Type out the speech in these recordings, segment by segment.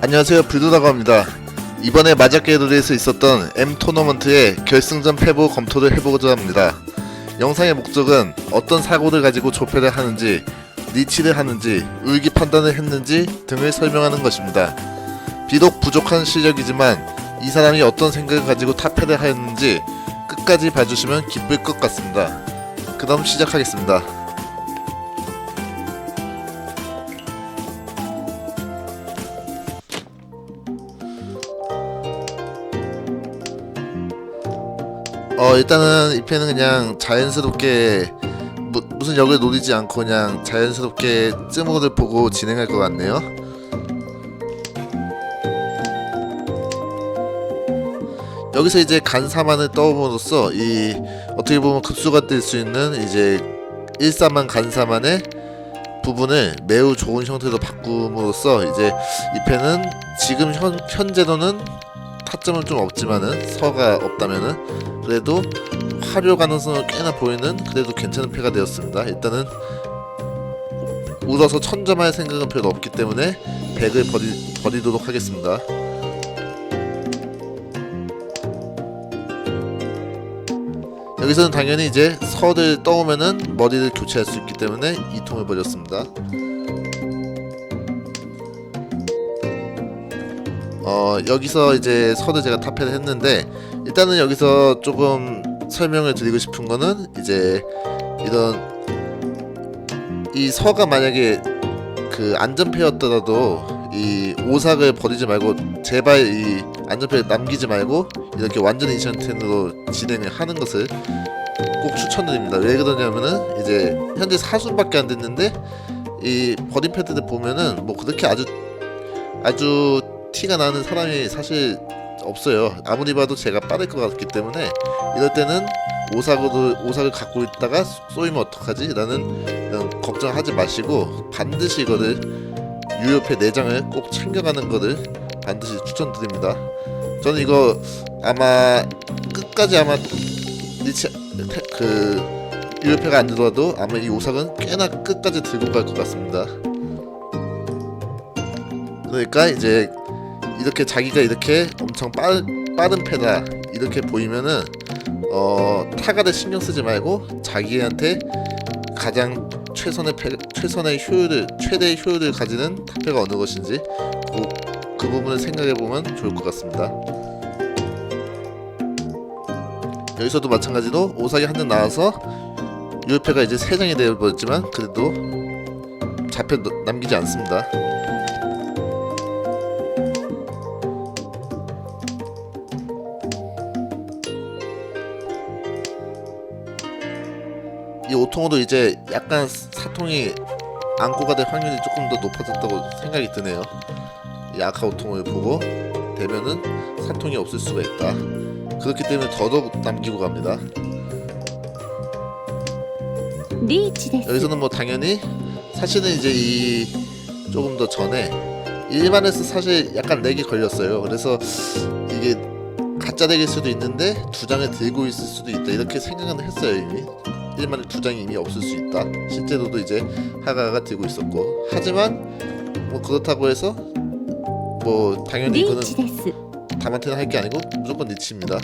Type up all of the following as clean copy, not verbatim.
안녕하세요, 불도다고 합니다. 이번에 마작게롤에서 있었던 M 토너먼트의 결승전 패보 검토를 해보고자 합니다. 영상의 목적은 어떤 사고를 가지고 조패를 하는지, 리치를 하는지, 의기 판단을 했는지 등을 설명하는 것입니다. 비록 부족한 실력이지만 이 사람이 어떤 생각을 가지고 탑패를 하였는지 끝까지 봐주시면 기쁠 것 같습니다. 그럼 시작하겠습니다. 일단은 이 편은 그냥 자연스럽게 무슨 역을 노리지 않고 그냥 자연스럽게 쯔모를 보고 진행할 것 같네요. 여기서 이제 간사만을 떠옴으로써 이 어떻게 보면 급수가 될 수 있는 이제 1사만 간사만의 부분을 매우 좋은 형태로 바꿈으로써 이제 이 펜은 지금 현재로는 타점은 좀 없지만은 서가 없다면은 그래도 활용 가능성은 꽤나 보이는 그래도 괜찮은 패가 되었습니다. 일단은 울어서 천점할 생각은 별로 없기 때문에 100을 버리도록 하겠습니다. 여기서는 당연히 이제 서를 떠오면은 머리를 교체할 수 있기 때문에 2통을 버렸습니다. 여기서 이제 서를 제가 탑패를 했는데, 일단은 여기서 조금 설명을 드리고 싶은 거는 이제 이런 이 서가 만약에 그 안전패였더라도 이 오삭을 버리지 말고 제발 이 안전패를 남기지 말고 이렇게 완전 인션텐으로 진행을 하는 것을 꼭 추천드립니다. 왜 그러냐면은 이제 현재 4순밖에 안 됐는데 이 버린 패드를 보면은 뭐 그렇게 아주 티가 나는 사람이 사실 없어요. 아무리 봐도 제가 빠를 것 같기 때문에 이럴 때는 오삭을 갖고 있다가 쏘이면 어떡하지? 라는 이런 걱정하지 마시고 반드시 이거를 유효패 4장을 꼭 챙겨가는 거를 반드시 추천드립니다. 저는 이거 아마 끝까지 아마 유효패가 안 들어와도 아마 이 오삭은 꽤나 끝까지 들고 갈 것 같습니다. 그러니까 이제 이렇게 자기가 이렇게 엄청 빠른 패다 이렇게 보이면은 타가를 신경 쓰지 말고 자기한테 가장 최대의 효율을 가지는 탑패가 어느 것인지 그 부분을 생각해 보면 좋을 것 같습니다. 여기서도 마찬가지로 오삭이 한 장 나와서 유효패가 이제 3장이 되어버렸지만 그래도 잡혀 남기지 않습니다. 이 5통으로 이제 약간 사통이 안고가 될 확률이 조금 더 높아졌다고 생각이 드네요. 이 아카 5통을 보고 되면은 사통이 없을 수가 있다. 그렇기 때문에 더더욱 남기고 갑니다. 여기서는 뭐 당연히 사실은 이제 이 조금 더 전에 일반에서 사실 약간 렉이 걸렸어요. 그래서 이게 가짜 덱일 수도 있는데 2장을 들고 있을 수도 있다 이렇게 생각은 했어요. 이미 1만에 2장이 이미 없을 수 있다. 실제로도 이제 하가가 들고 있었고, 하지만 뭐 그렇다고 해서 뭐 당연히 이거는 다만테는 할 게 아니고 무조건 리치입니다.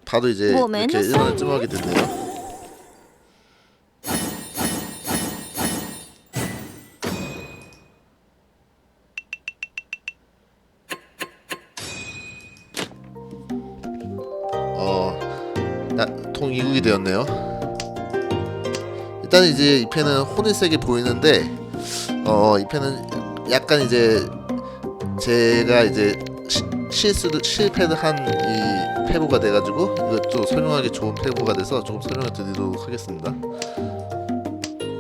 바로 이제 이렇게 1만을 쯤하게 됐네요. 통 2국이 되었네요. 일단 이제 이 펜은 혼을 세게 보이는데 이 펜은 약간 이제 제가 이제 실패를 한 이 패보가 돼가지고 이것도 설명하기 좋은 패보가 돼서 조금 설명을 드리도록 하겠습니다.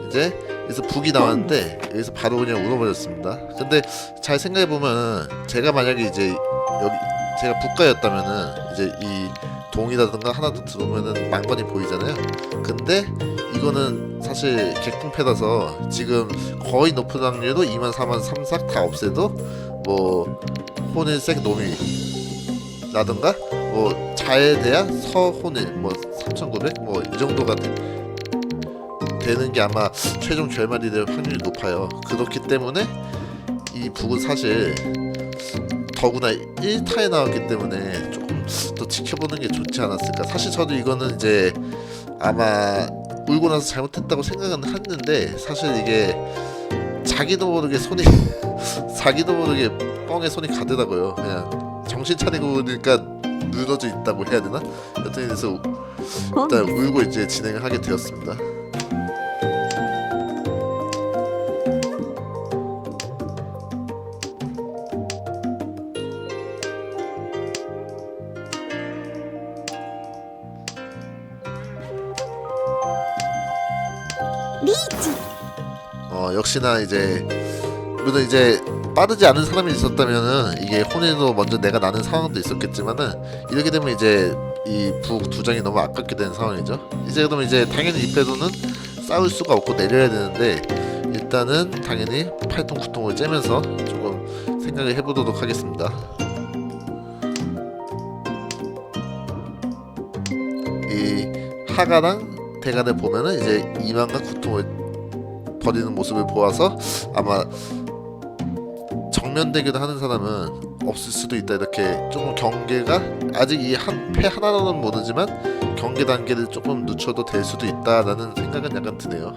이제 여기서 북이 나왔는데 여기서 바로 그냥 울어버렸습니다. 근데 잘 생각해보면 제가 만약에 이제 여기 제가 북가였다면은 이제 이 동이라든가 하나 더 들어오면은 망건이 보이잖아요. 근데 이거는 사실 객품패라서 지금 거의 높은 확률로 2만 4만 3삭 다 없애도 뭐 혼일색 놈이라든가 뭐 잘 돼야 서혼일 뭐 3900 뭐 이 정도가 되는 게 아마 최종 결말이 될 확률이 높아요. 그렇기 때문에 이 북은 사실 더구나 1타에 나왔기 때문에 조금 더 지켜보는 게 좋지 않았을까. 사실 저도 이거는 이제 아마 울고 나서 잘못했다고 생각은 했는데, 사실 이게 자기도 모르게 손이 자기도 모르게 뻥에 손이 가더라고요. 그냥 정신 차리고 보니까 늘어져 있다고 해야 되나? 여튼 그래서 일단 울고 이제 진행을 하게 되었습니다. 리치. 역시나 이제 물론 이제 빠르지 않은 사람이 있었다면은 이게 혼인도 먼저 내가 나는 상황도 있었겠지만은, 이렇게 되면 이제 이 북 두 장이 너무 아깝게 되는 상황이죠. 이제 그러면 이제 당연히 이 패도는 싸울 수가 없고 내려야 되는데, 일단은 당연히 팔통 구통을 째면서 조금 생각을 해보도록 하겠습니다. 이 하가랑 대간을 보면은 이제 이만과 구통을 버리는 모습을 보아서 아마 정면 대결을 하는 사람은 없을 수도 있다, 이렇게 조금 경계가 아직 이 한 패 하나로는 모르지만 경계 단계를 조금 늦춰도 될 수도 있다라는 생각은 약간 드네요.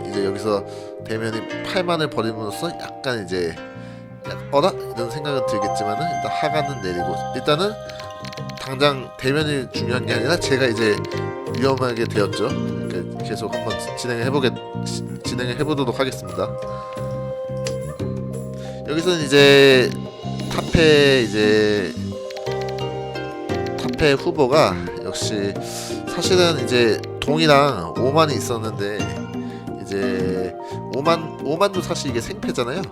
이제 여기서 대면이 팔만을 버림으로써 약간 이제 어라? 이런 생각은 들겠지만은, 일단 하가는 내리고, 일단은 당장 대면이 중요한 게 아니라 제가 이제 위험하게 되었죠. 그러니까 계속 한번 진행을 해보도록 하겠습니다. 여기서는 이제 탑회 후보가 역시 사실은 이제 동이랑 오만이 있었는데, 이제 오만도 사실 이게 생패잖아요.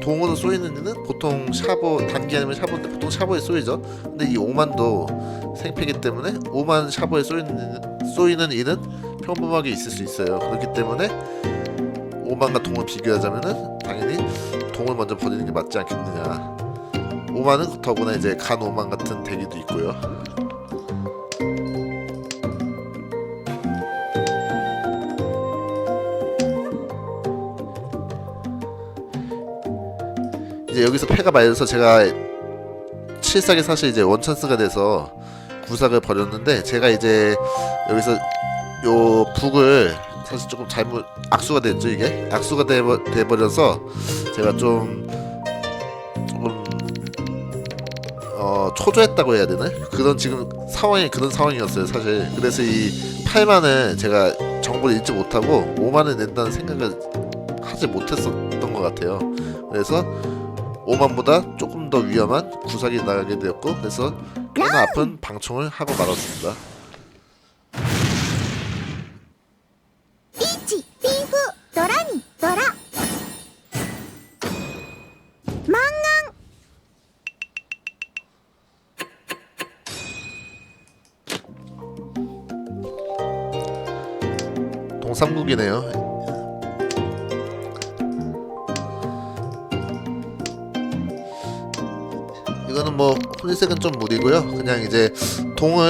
동으로 쏘이는 이는 보통 샤보, 단기 아니면 샤보인데 보통 샤보에 쏘이죠. 근데 이 오만도 생패기 때문에 오만 샤보에 쏘이는 이는 평범하게 있을 수 있어요. 그렇기 때문에 오만과 동을 비교하자면은 당연히 동을 먼저 버리는 게 맞지 않겠느냐. 오만은 더구나 이제 간 오만 같은 대기도 있고요. 이제 여기서 패가 말려서 제가 실삭이 사실 이제 원찬스가 돼서 구삭을 버렸는데, 제가 이제 여기서 요 북을 사실 조금 잘못 악수가 됐죠. 이게 악수가 돼버려서 제가 조금 초조했다고 해야 되나? 그런 지금 상황이 그런 상황이었어요 사실. 그래서 이 8만을 제가 정보를 읽지 못하고 5만을 낸다는 생각을 하지 못했었던 것 같아요. 그래서 5만보다 조금 더 위험한 구삭이 나가게 되었고, 그래서 꽤나 아픈 방총을 하고 말았습니다. 리치. 비프. 도라니. 도라. 망강. 동삼국이네요. 이거는 뭐 혼일색은 좀 무리고요. 그냥 이제 동이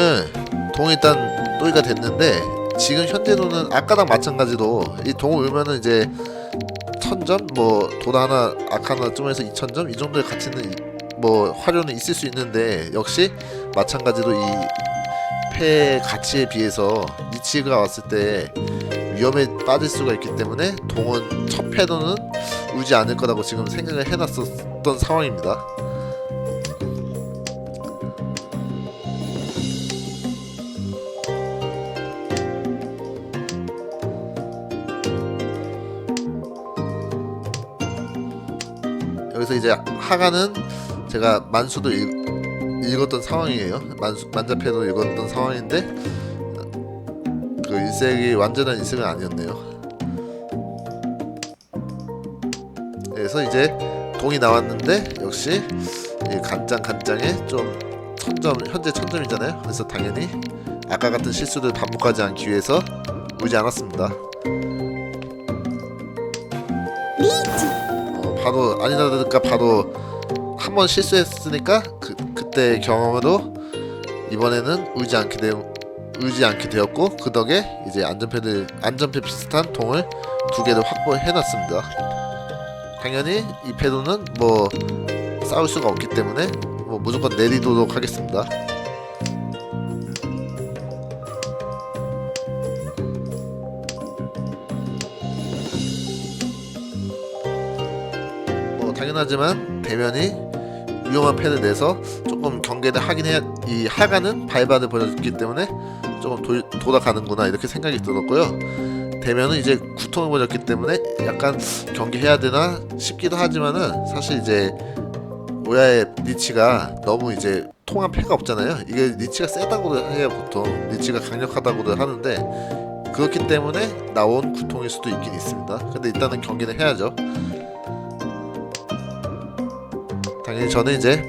일단 또이가 됐는데, 지금 현재로는 아까랑 마찬가지로 이 동을 울면은 이제 1000점, 뭐 도나 하나 아카나 좀 해서 2000점 이 정도의 가치는 뭐 화료는 있을 수 있는데, 역시 마찬가지로 이 패 가치에 비해서 리치가 왔을 때 위험에 빠질 수가 있기 때문에 동은 첫 패로는 울지 않을 거라고 지금 생각을 해놨었던 상황입니다. 여기서 이제 하가는 제가 만수도 읽었던 상황이에요. 만자패도 읽었던 상황인데 그 일색이 완전한 일색은 아니었네요. 그래서 이제 동이 나왔는데 역시 이 간장에 좀 1000점, 현재 1000점이잖아요. 그래서 당연히 아까 같은 실수를 반복하지 않기 위해서 울지 않았습니다. 뭐 아니나 다를까 바로 한 번 실수했으니까 그때 경험으로 이번에는 울지 않게 되었고, 그 덕에 이제 안전패 비슷한 통을 2개를 확보해놨습니다. 당연히 이 패도는 뭐 싸울 수가 없기 때문에 뭐 무조건 내리도록 하겠습니다. 뭐 당연하지만 대면이 위험한 패를 내서 조금 경계를 하긴 해야, 이 하가는 발바를 보여줬기 때문에 조금 돌아가는구나 이렇게 생각이 들었고요. 대면은 이제 구통을 보여줬기 때문에 약간 경계해야 되나 싶기도 하지만은, 사실 이제 오야의 리치가 너무 이제 통한 패가 없잖아요. 이게 리치가 세다고 해야 보통 리치가 강력하다고도 하는데, 그렇기 때문에 나온 구통일 수도 있긴 있습니다. 근데 일단은 경기는 해야죠. 당연히 저는 이제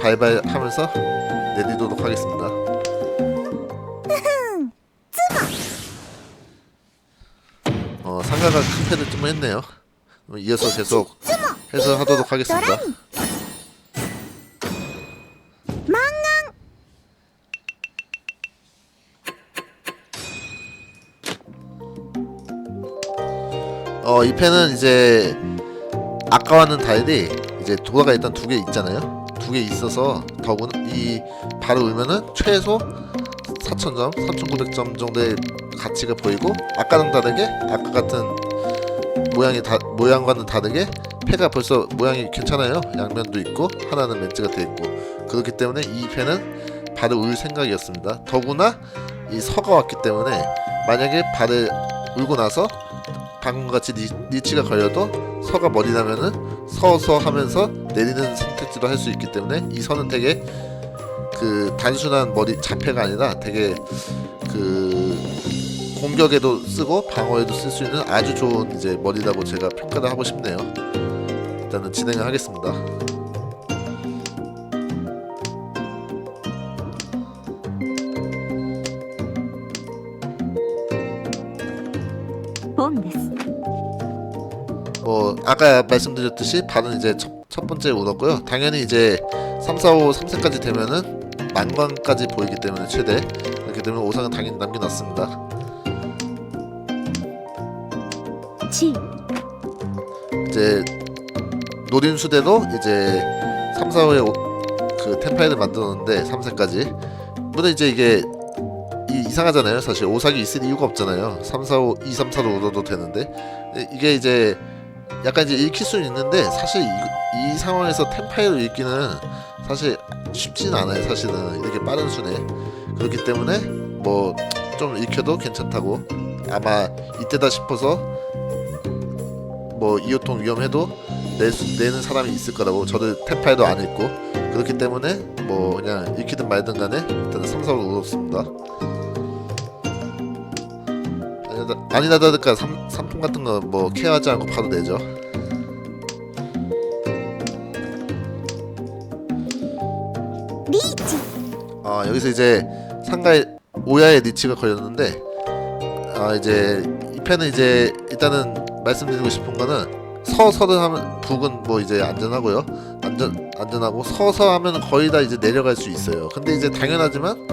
발발하면서 내리도록 하겠습니다. 상가가 큰 패를 좀 했네요. 이어서 계속 해서 하도록 하겠습니다. 이 패는 이제 아까와는 달리 이제 도화가 일단 2개 있잖아요. 2개 있어서 더군 이 발을 울면은 최소 4,000점, 3,900점 정도의 가치가 보이고, 아까랑 다르게 아까 같은 모양과는 다르게 패가 벌써 모양이 괜찮아요. 양면도 있고 하나는 멘트가 되어 있고, 그렇기 때문에 이 패는 발을 울 생각이었습니다. 더구나 이 서가 왔기 때문에 만약에 발을 울고 나서 방금같이 리치가 걸려도 서가 머리 나면은 서서 하면서 내리는 선택지도 할 수 있기 때문에 이 선은 되게 그 단순한 머리 자패가 아니라 되게 그 공격에도 쓰고 방어에도 쓸 수 있는 아주 좋은 이제 머리라고 제가 평가를 하고 싶네요. 일단은 진행을 하겠습니다. 뭐 아까 말씀드렸듯이 발은 이제 첫 번째 울었고요. 당연히 이제 3, 4, 5, 3세까지 되면은 만관까지 보이기 때문에 최대 이렇게 되면 5상은 당연히 남겨놨습니다. 이제 노린수대도 이제 3, 4, 5에 그 템파이를 만들었는데 3세까지 물론 이제 이게 이상하잖아요. 사실 5상이 있을 이유가 없잖아요. 3, 4, 5, 2, 3, 4로 울어도 되는데, 이게 이제 약간 이제 읽힐 수는 있는데, 사실 이 상황에서 템파이로 읽기는 사실 쉽지는 않아요. 사실은 이렇게 빠른 순에. 그렇기 때문에 뭐 좀 읽혀도 괜찮다고, 아마 이때다 싶어서 뭐 이호통 위험해도 내는 사람이 있을 거라고, 저도 템파이도 안 읽고, 그렇기 때문에 뭐 그냥 읽히든 말든 간에 일단 3, 4로 울었습니다. 아니나 다를까 3통 같은 거 뭐 케어하지 않고 바로 내죠. 리치. 여기서 이제 상가에 오야의 리치가 걸렸는데, 이제 이 편은 이제 일단은 말씀드리고 싶은 거는 서서를 하면 북은 뭐 이제 안전하고요. 안전하고 서서 하면 거의 다 이제 내려갈 수 있어요. 근데 이제 당연하지만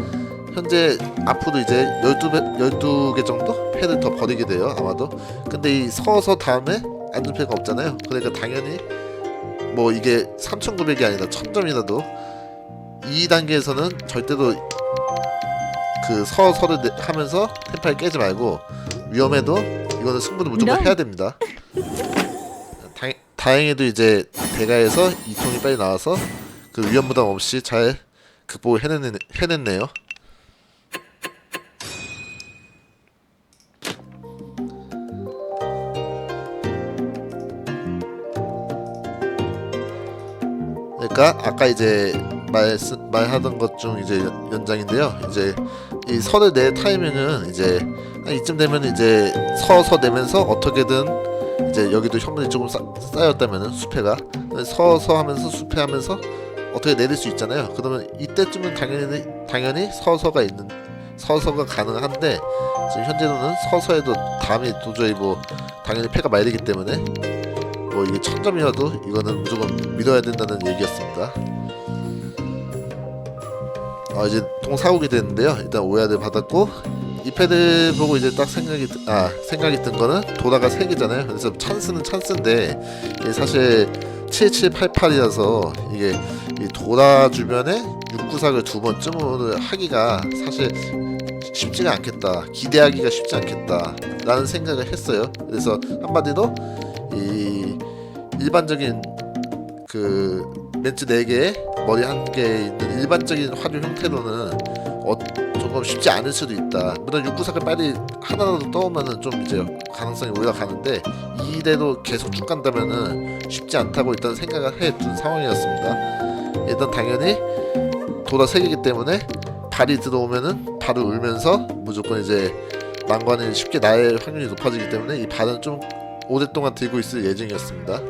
현재 앞으로 이제 12개 정도 패를 더 버리게 돼요, 아마도. 근데 이 서서 다음에 안전패가 없잖아요. 그러니까 당연히 뭐 이게 3,900이 아니라 1,000점이라도 2단계에서는 절대로 그 서서를 하면서 템파를 깨지 말고, 위험해도 이거는 승부를 무조건 해야 됩니다. 다행히도 이제 대가에서 2통이 빨리 나와서 그 위험 부담 없이 잘 극복을 해냈네요. 그러니까 아까 이제 말하던 것 중 이제 연장인데요. 이제 이 서를 낼 타이밍은 이제 이쯤 되면 이제 서서 내면서 어떻게든 이제 여기도 현물이 조금 쌓였다면은 수패가 서서 하면서 수패하면서 어떻게 내릴 수 있잖아요. 그러면 이때쯤은 당연히 서서가 가능한데, 지금 현재로는 서서에도 다음이 도저히 뭐 당연히 패가 말리기 때문에 뭐 이게 1000점이라도 이거는 무조건 믿어야 된다는 얘기였습니다. 이제 동 사오게 됐는데요. 일단 오야를 받았고, 이 패드 보고 이제 딱 생각이 든 거는 도라가 3개잖아요. 그래서 찬스는 찬스인데 이게 사실 7788이라서 이게 이 도라 주변에 694를 2번쯤으로 하기가 사실 쉽지가 않겠다, 기대하기가 쉽지 않겠다 라는 생각을 했어요. 그래서 한마디로 이 일반적인 그 렌즈 4개에 머리 1개에 있는 일반적인 화류 형태로는 조금 쉽지 않을 수도 있다. 물론 694를 빨리 하나라도 떠오면은 좀 이제 가능성이 올라가는데 이대로 계속 쭉 간다면은 쉽지 않다고 일단 생각을 해둔 상황이었습니다. 일단 당연히 도라 3개이기 때문에 발이 들어오면은 발을 울면서 무조건 이제 난관이 쉽게 날 확률이 높아지기 때문에 이 발은 좀 오랫동안 들고 있을 예정이었습니다.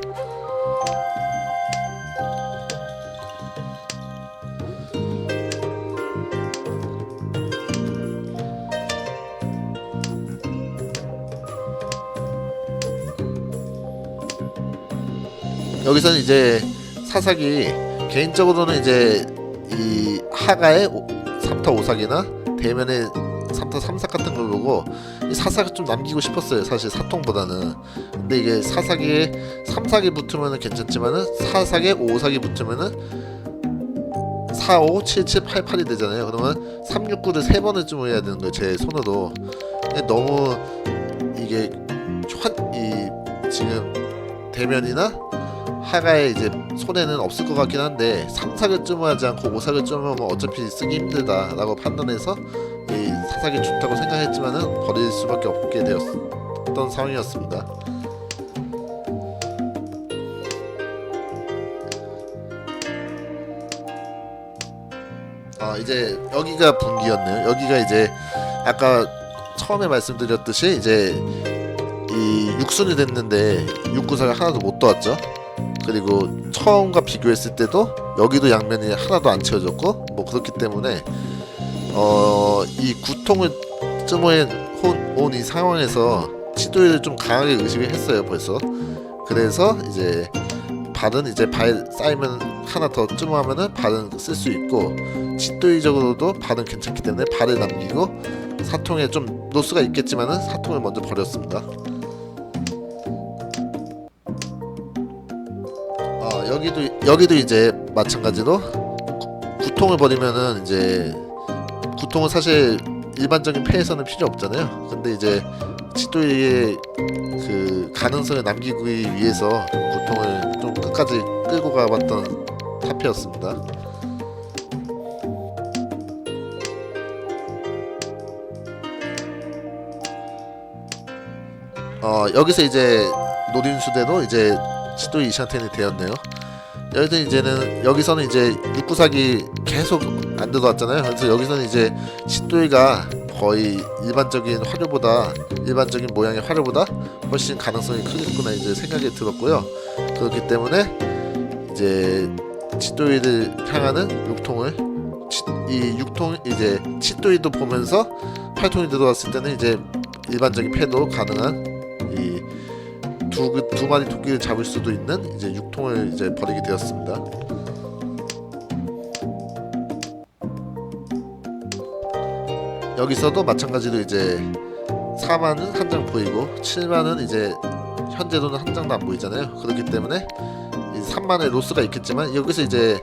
여기서는 이제 사삭이 개인적으로는 이제 이 하가의 3타 5삭이나 대면의 3타 3삭 같은 걸 보고 이 사삭을 좀 남기고 싶었어요. 사실 사통보다는. 근데 이게 사삭에 3삭이 붙으면은 괜찮지만은 4삭에 5삭이 붙으면은 4, 5, 7, 7, 8, 8이 되잖아요. 그러면 3, 6, 9를 3번을 좀 해야 되는 거예요. 제 손으로. 너무 이게 지금 대면이나 하가의 이제 손에는 없을 것 같긴 한데 3삭을 쯤하지 않고 5삭을 쯤하면 어차피 쓰기 힘들다라고 판단해서 이 사삭이 좋다고 생각했지만은 버릴 수밖에 없게 되었던 상황이었습니다. 이제 여기가 분기였네요. 여기가 이제 아까 처음에 말씀드렸듯이 이제 이 6순이 됐는데 694가 하나도 못 떠왔죠. 그리고 처음과 비교했을 때도 여기도 양면이 하나도 안 채워졌고 뭐 그렇기 때문에 이 구통을 쯤에 온 이 상황에서 치도이를 좀 강하게 의식을 했어요 벌써. 그래서 이제 발은 이제 발 쌓이면 하나 더 쯤하면은 발은 쓸 수 있고 치도이적으로도 발은 괜찮기 때문에 발을 남기고 사통에 좀 로스가 있겠지만은 사통을 먼저 버렸습니다. 여기도 이제 마찬가지로 구통을 버리면은 이제 구통은 사실 일반적인 패에서는 필요 없잖아요. 근데 이제 치도이의 그 가능성을 남기기 위해서 구통을 좀 끝까지 끌고 가봤던 타피였습니다. 여기서 이제 노린수대도 이제 치도이 이샨텐이 되었네요. 여기서는 이제 694기 계속 안 들어왔잖아요. 그래서 여기서는 이제 치도이가 거의 일반적인 모양의 화려보다 훨씬 가능성이 크겠구나 이제 생각이 들었고요. 그렇기 때문에 이제 치도이를 향하는 6통을 이 6통 이제 치도이도 보면서 8통이 들어왔을 때는 이제 일반적인 패도 가능한 이 두 마리 토끼를 잡을 수도 있는 이제 6통을 이제 버리게 되었습니다. 여기서도 마찬가지로 이제 4만은 한 장 보이고 7만은 이제 현재로는 한 장도 안 보이잖아요. 그렇기 때문에 3만의 로스가 있겠지만 여기서 이제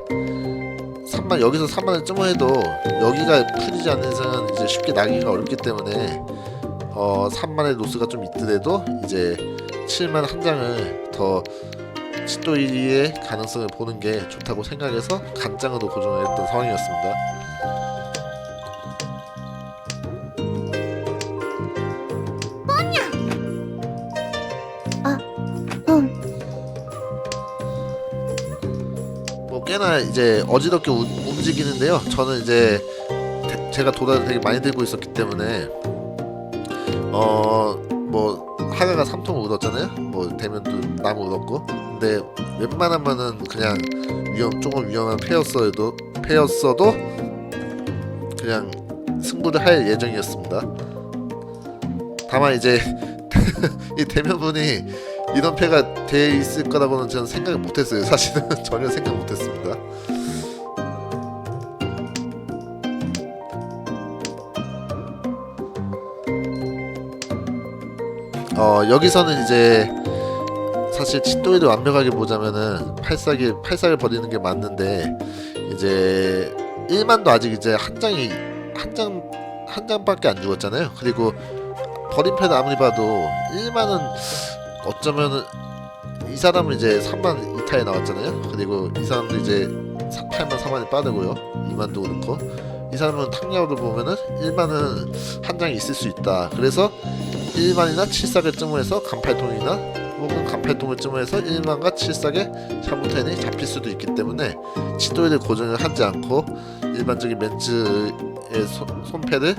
3만 여기서 3만을 쯤어해도 여기가 풀리지 않는 이상은 이제 쉽게 나기가 어렵기 때문에 3만의 로스가 좀 있더라도 이제 7만 한 장을 더 치도이의 가능성을 보는 게 좋다고 생각해서 간장으로 고정을 했던 상황이었습니다. 뭐 꽤나 이제 어지럽게 움직이는데요. 저는 이제 제가 도라를 되게 많이 들고 있었기 때문에 뭐 하가가 3통 울었잖아요. 뭐 대면도 나무 울었고. 근데 웬만하면은 그냥 조금 위험한 패였어도 그냥 승부를 할 예정이었습니다. 다만 이제 이 대면분이 이런 패가 돼 있을 거라고는 저는 생각을 못했어요. 사실은 전혀 생각 못했습니다. 여기서는 이제 사실 칫도이를 완벽하게 보자면은 팔싹을 버리는 게 맞는데 이제 1만도 아직 이제 한 장밖에 안 죽었잖아요. 그리고 버린 패는 아무리 봐도 1만은 어쩌면은 이 사람은 이제 3만 이타에 나왔잖아요. 그리고 이 사람도 이제 8만 4만이 빠르고요. 2만도 그렇고 이 사람은 탕야오를 보면은 1만은 한 장이 있을 수 있다. 그래서 1만이나 7싹을 쯤해서 간팔통이나 혹은 간팔통을 쯤해서 1만과 7싹의 샤무텐이 잡힐 수도 있기 때문에 칫도이를 고정을 하지 않고 일반적인 멘츠의 손패를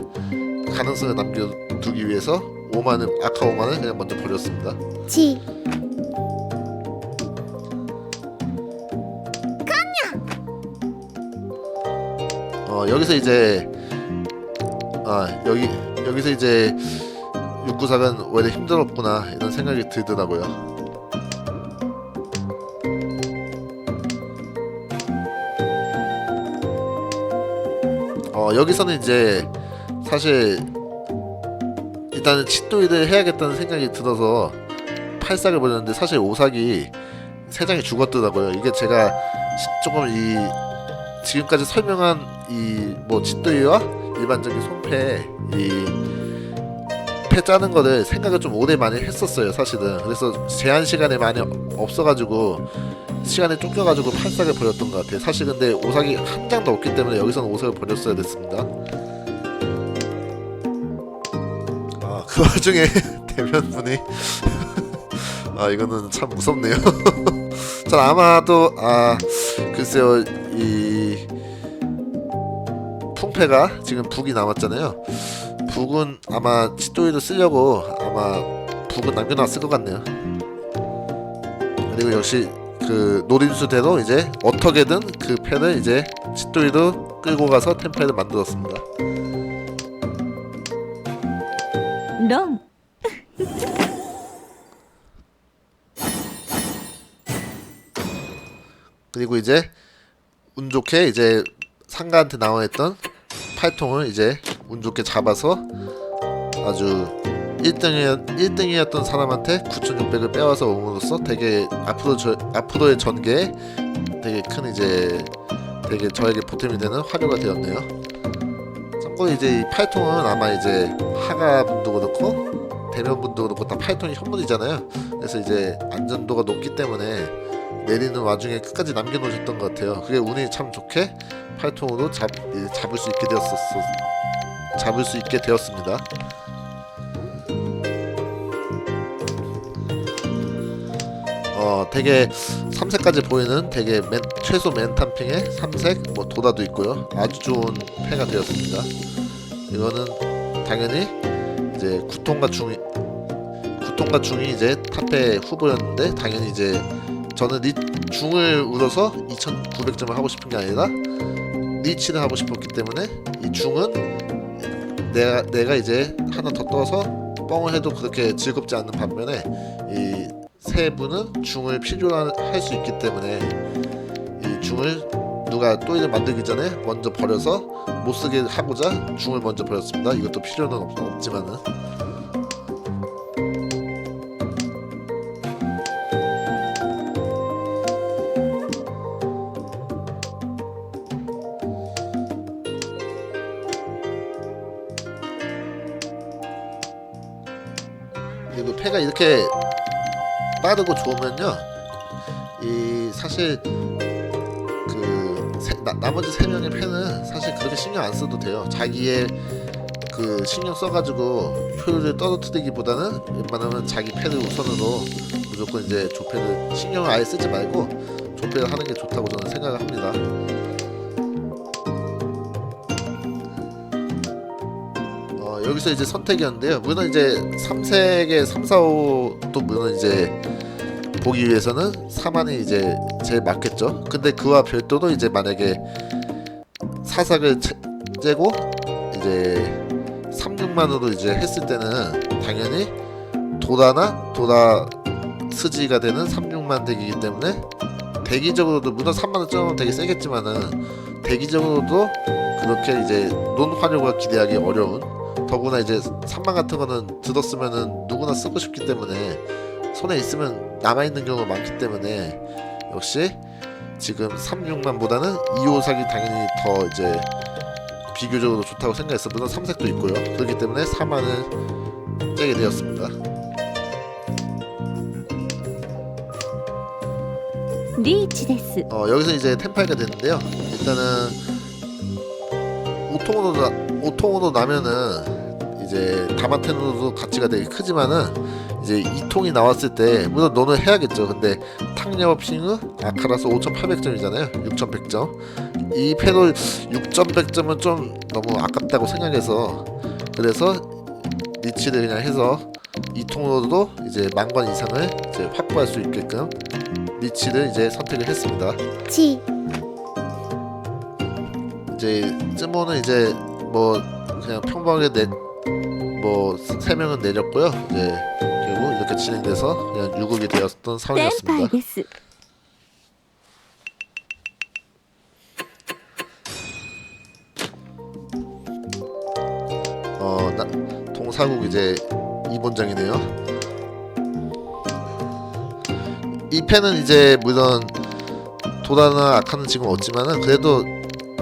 가능성을 남겨두기 위해서 5만을 아카 5만을 그냥 먼저 버렸습니다. 지 여기서 이제 여기서 이제 육구삭은 오히려 힘들었구나 이런 생각이 들더라고요. 여기서는 이제 사실 일단은 칫도이를 해야겠다는 생각이 들어서 8삭을 버렸는데 사실 5삭이 3장이 죽었더라고요. 이게 제가 조금 지금까지 설명한 뭐 칫도이와 일반적인 손패 패 짜는 거를 생각을 좀 오래 많이 했었어요. 사실은 그래서 제한 시간이 많이 없어가지고 시간에 쫓겨가지고 8삭을 버렸던 것 같아요. 사실 근데 5삭이 한 장도 없기 때문에 여기서는 5삭을 버렸어야 됐습니다. 그 와중에 대면분이 이거는 참 무섭네요. 전 아마도 글쎄요, 이 풍패가 지금 북이 남았잖아요. 북은 아마 칫도이를 쓰려고 아마 북은 남겨놨을 것 같네요. 그리고 역시 그 노림수대로 이제 어떻게든 그 패를 이제 칫도이로 끌고 가서 템패를 만들었습니다. 롱 그리고 이제 운 좋게 이제 상가한테 나와있던 팔통을 이제 운 좋게 잡아서 아주 1등이었던 사람한테 9,600을 빼와서 옴으로써 되게 앞으로의 전개에 되게 큰 이제 되게 저에게 보탬이 되는 화료가 되었네요. 참고로 이제 이 팔통은 아마 이제 하가분도 그렇고 대면분도 그렇고 다 팔통이 현물이잖아요. 그래서 이제 안전도가 높기 때문에 내리는 와중에 끝까지 남겨놓으셨던 것 같아요. 그게 운이 참 좋게 팔통으로 잡을 수 있게 되었습니다. 되게 3색까지 보이는 되게 최소 맨탄핑의 3색 뭐 도다도 있고요. 아주 좋은 패가 되었습니다. 이거는 당연히 이제 구통과 중이 이제 탑의 후보였는데 당연히 이제 저는 중을 울어서 2,900점을 하고 싶은 게 아니라 리치를 하고 싶었기 때문에 이 중은 내가 이제 하나 더 떠서 뻥을 해도 그렇게 즐겁지 않는 반면에 이 세 분은 중을 필요로 할 수 있기 때문에 이 중을 누가 또이를 만들기 전에 먼저 버려서 못쓰게 하고자 중을 먼저 버렸습니다. 이것도 필요는 없지만은 그리고 패가 이렇게 빠르고 좋으면요, 이 사실 그 나머지 3명의 패는 사실 그렇게 신경 안 써도 돼요. 자기의 그 신경 써가지고 효율을 떨어뜨리기보다는 웬만하면 자기 패를 우선으로 무조건 이제 조패를 신경을 아예 쓰지 말고 조패를 하는 게 좋다고 저는 생각을 합니다. 여기서 이제 선택이었는데요. 물론 이제 3색의 3, 4, 5도 물론 이제 보기 위해서는 4만이 이제 제일 맞겠죠. 근데 그와 별도로 이제 만약에 4삭을 째고 이제 3, 6만으로 이제 했을 때는 당연히 도다 스지가 되는 36만 덱이기 때문에 대기적으로도 물론 3만원쯤은 되게 세겠지만은 대기적으로도 그렇게 이제 논 활용과 기대하기 어려운, 더구나 이제 3만 같은 거는 들었으면은 누구나 쓰고 싶기 때문에 손에 있으면 남아있는 경우가 많기 때문에 역시 지금 36만보다는 2호삭이 당연히 더 이제 비교적으로 좋다고 생각했어. 물론 3색도 있고요. 그렇기 때문에 4만을 째게 되었습니다. 리치 데스. 여기서 이제 템파이가 되는데요. 일단은 5통으로 나면은 이제 다마텐으로도 가치가 되게 크지만은 이제 2통이 나왔을 때 물론 너는 해야겠죠. 근데 탕야와 핑우 아카라스 5,800점이잖아요 6,100점. 이 패도 6,100점은 좀 너무 아깝다고 생각해서, 그래서 리치를 그냥 해서 2통으로도 이제 10,000권 이상을 이제 확보할 수 있게끔 리치를 이제 선택을 했습니다. 지 이제 쯔모는 이제 뭐 그냥 평범하게 뭐 3명은 내렸고요. 이제 결국 이렇게 진행돼서 그냥 6억이 되었던 先輩 상황이었습니다. です。 동사국 이제 2본장이네요. 이 펜은 이제 물론 도라나 아카는 지금 없지만은 그래도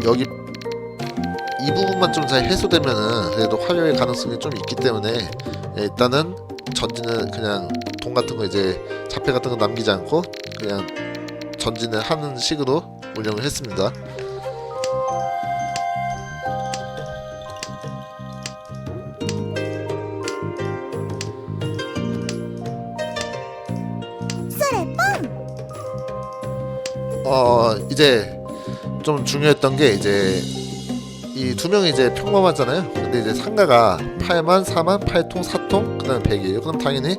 여기 이 부분만 좀 잘 해소되면은 그래도 활용의 가능성이 좀 있기 때문에 일단은 전진을 그냥 돈 같은 거 이제 자폐 같은 거 남기지 않고 그냥 전진을 하는 식으로 운영을 했습니다. 이제 좀 중요했던 게 이제 이 두 명이 이제 평범하잖아요. 근데 이제 상가가 8만, 4만, 8통, 4통, 그다음에 100이에요. 그럼 당연히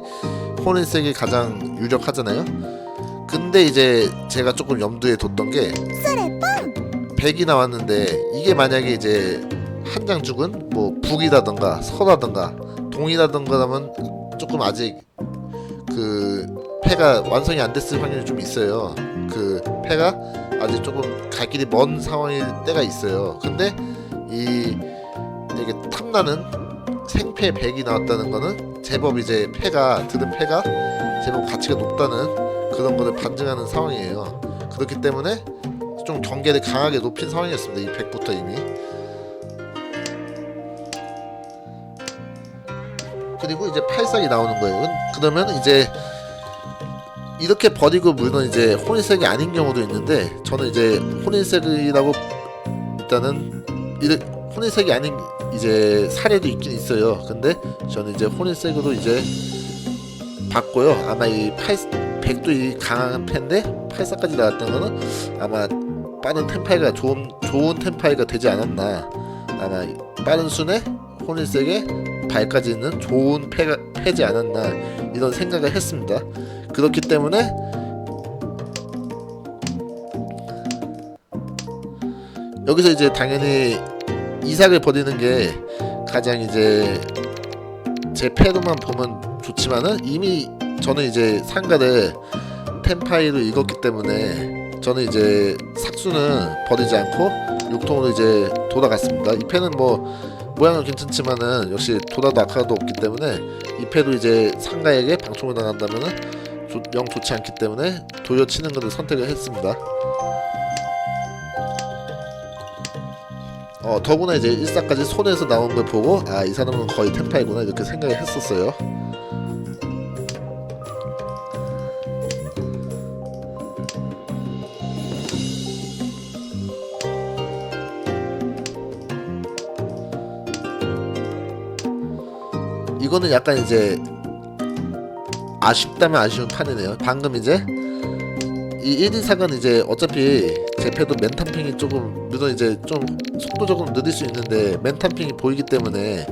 혼인색이 가장 유력하잖아요. 근데 이제 제가 조금 염두에 뒀던 게 100이 나왔는데 이게 만약에 이제 한 장 죽은 뭐 북이라던가 서라던가 동이라던가 하면 조금 아직 그 패가 완성이 안 됐을 확률이 좀 있어요. 그 패가 아직 조금 갈 길이 먼 상황일 때가 있어요. 근데 이 되게 탐나는 생패 100이 나왔다는 거는 제법 이제 패가 들은 패가 제법 가치가 높다는 그런 거를 반증하는 상황이에요. 그렇기 때문에 좀 경계를 강하게 높인 상황이었습니다. 이 100부터 이미. 그리고 이제 8삭이 나오는 거예요. 그러면 이제 이렇게 버리고 물론 이제 혼인색이 아닌 경우도 있는데 저는 이제 혼인색이라고 일단은 혼인색이 아닌 이제 사례도 있긴 있어요. 근데 저는 이제 혼인색으로 이제 봤고요. 아마 이 100도 이 강한 패인데 84까지 나왔던 거는 아마 빠른 템파이가 좋은 템파이가 되지 않았나. 아마 빠른 순에 혼인색에 발까지 있는 좋은 패지 않았나 이런 생각을 했습니다. 그렇기 때문에 여기서 이제 당연히 이삭을 버리는 게 가장 이제 제 패로만 보면 좋지만은 이미 저는 이제 상가를 템파이로 읽었기 때문에 저는 이제 삭수는 버리지 않고 6통으로 이제 돌아갔습니다. 이 패는 뭐 모양은 괜찮지만은 역시 도라도 아카도 없기 때문에 이 패도 이제 상가에게 방총을 당한다면은 영 좋지 않기 때문에 돌려치는 것을 선택을 했습니다. 더구나 이제 1사까지 손에서 나온 걸 보고 아, 이 사람은 거의 템파이구나 이렇게 생각을 했었어요. 이거는 약간 이제 아쉽다면 아쉬운 판이네요. 방금 이제 이 1, 2사은 이제 어차피 제 패도 맨탄핑이 조금 물론 이제 좀 속도적으로 느릴 수 있는데 맨탄핑이 보이기 때문에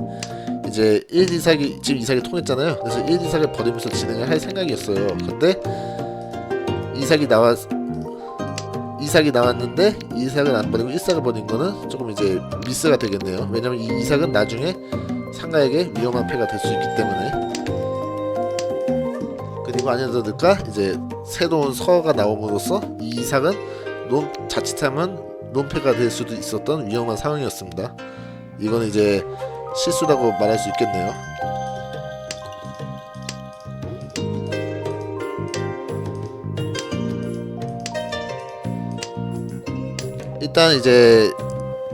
이제 1, 2사기 지금 2사기 통했잖아요. 그래서 1, 2사를 버리면서 진행을 할 생각이었어요. 근데 2사기 나왔는데 2사를 안 버리고 1사를 버린 거는 조금 이제 미스가 되겠네요. 왜냐면 이 2사는 나중에 상가에게 위험한 패가 될 수 있기 때문에. 그리고 아니어도 될까 이제 새로운 서가 나옴으로써 이 이삭은 자칫하면 논패가 될 수도 있었던 위험한 상황이었습니다. 이거는 이제 실수라고 말할 수 있겠네요. 일단 이제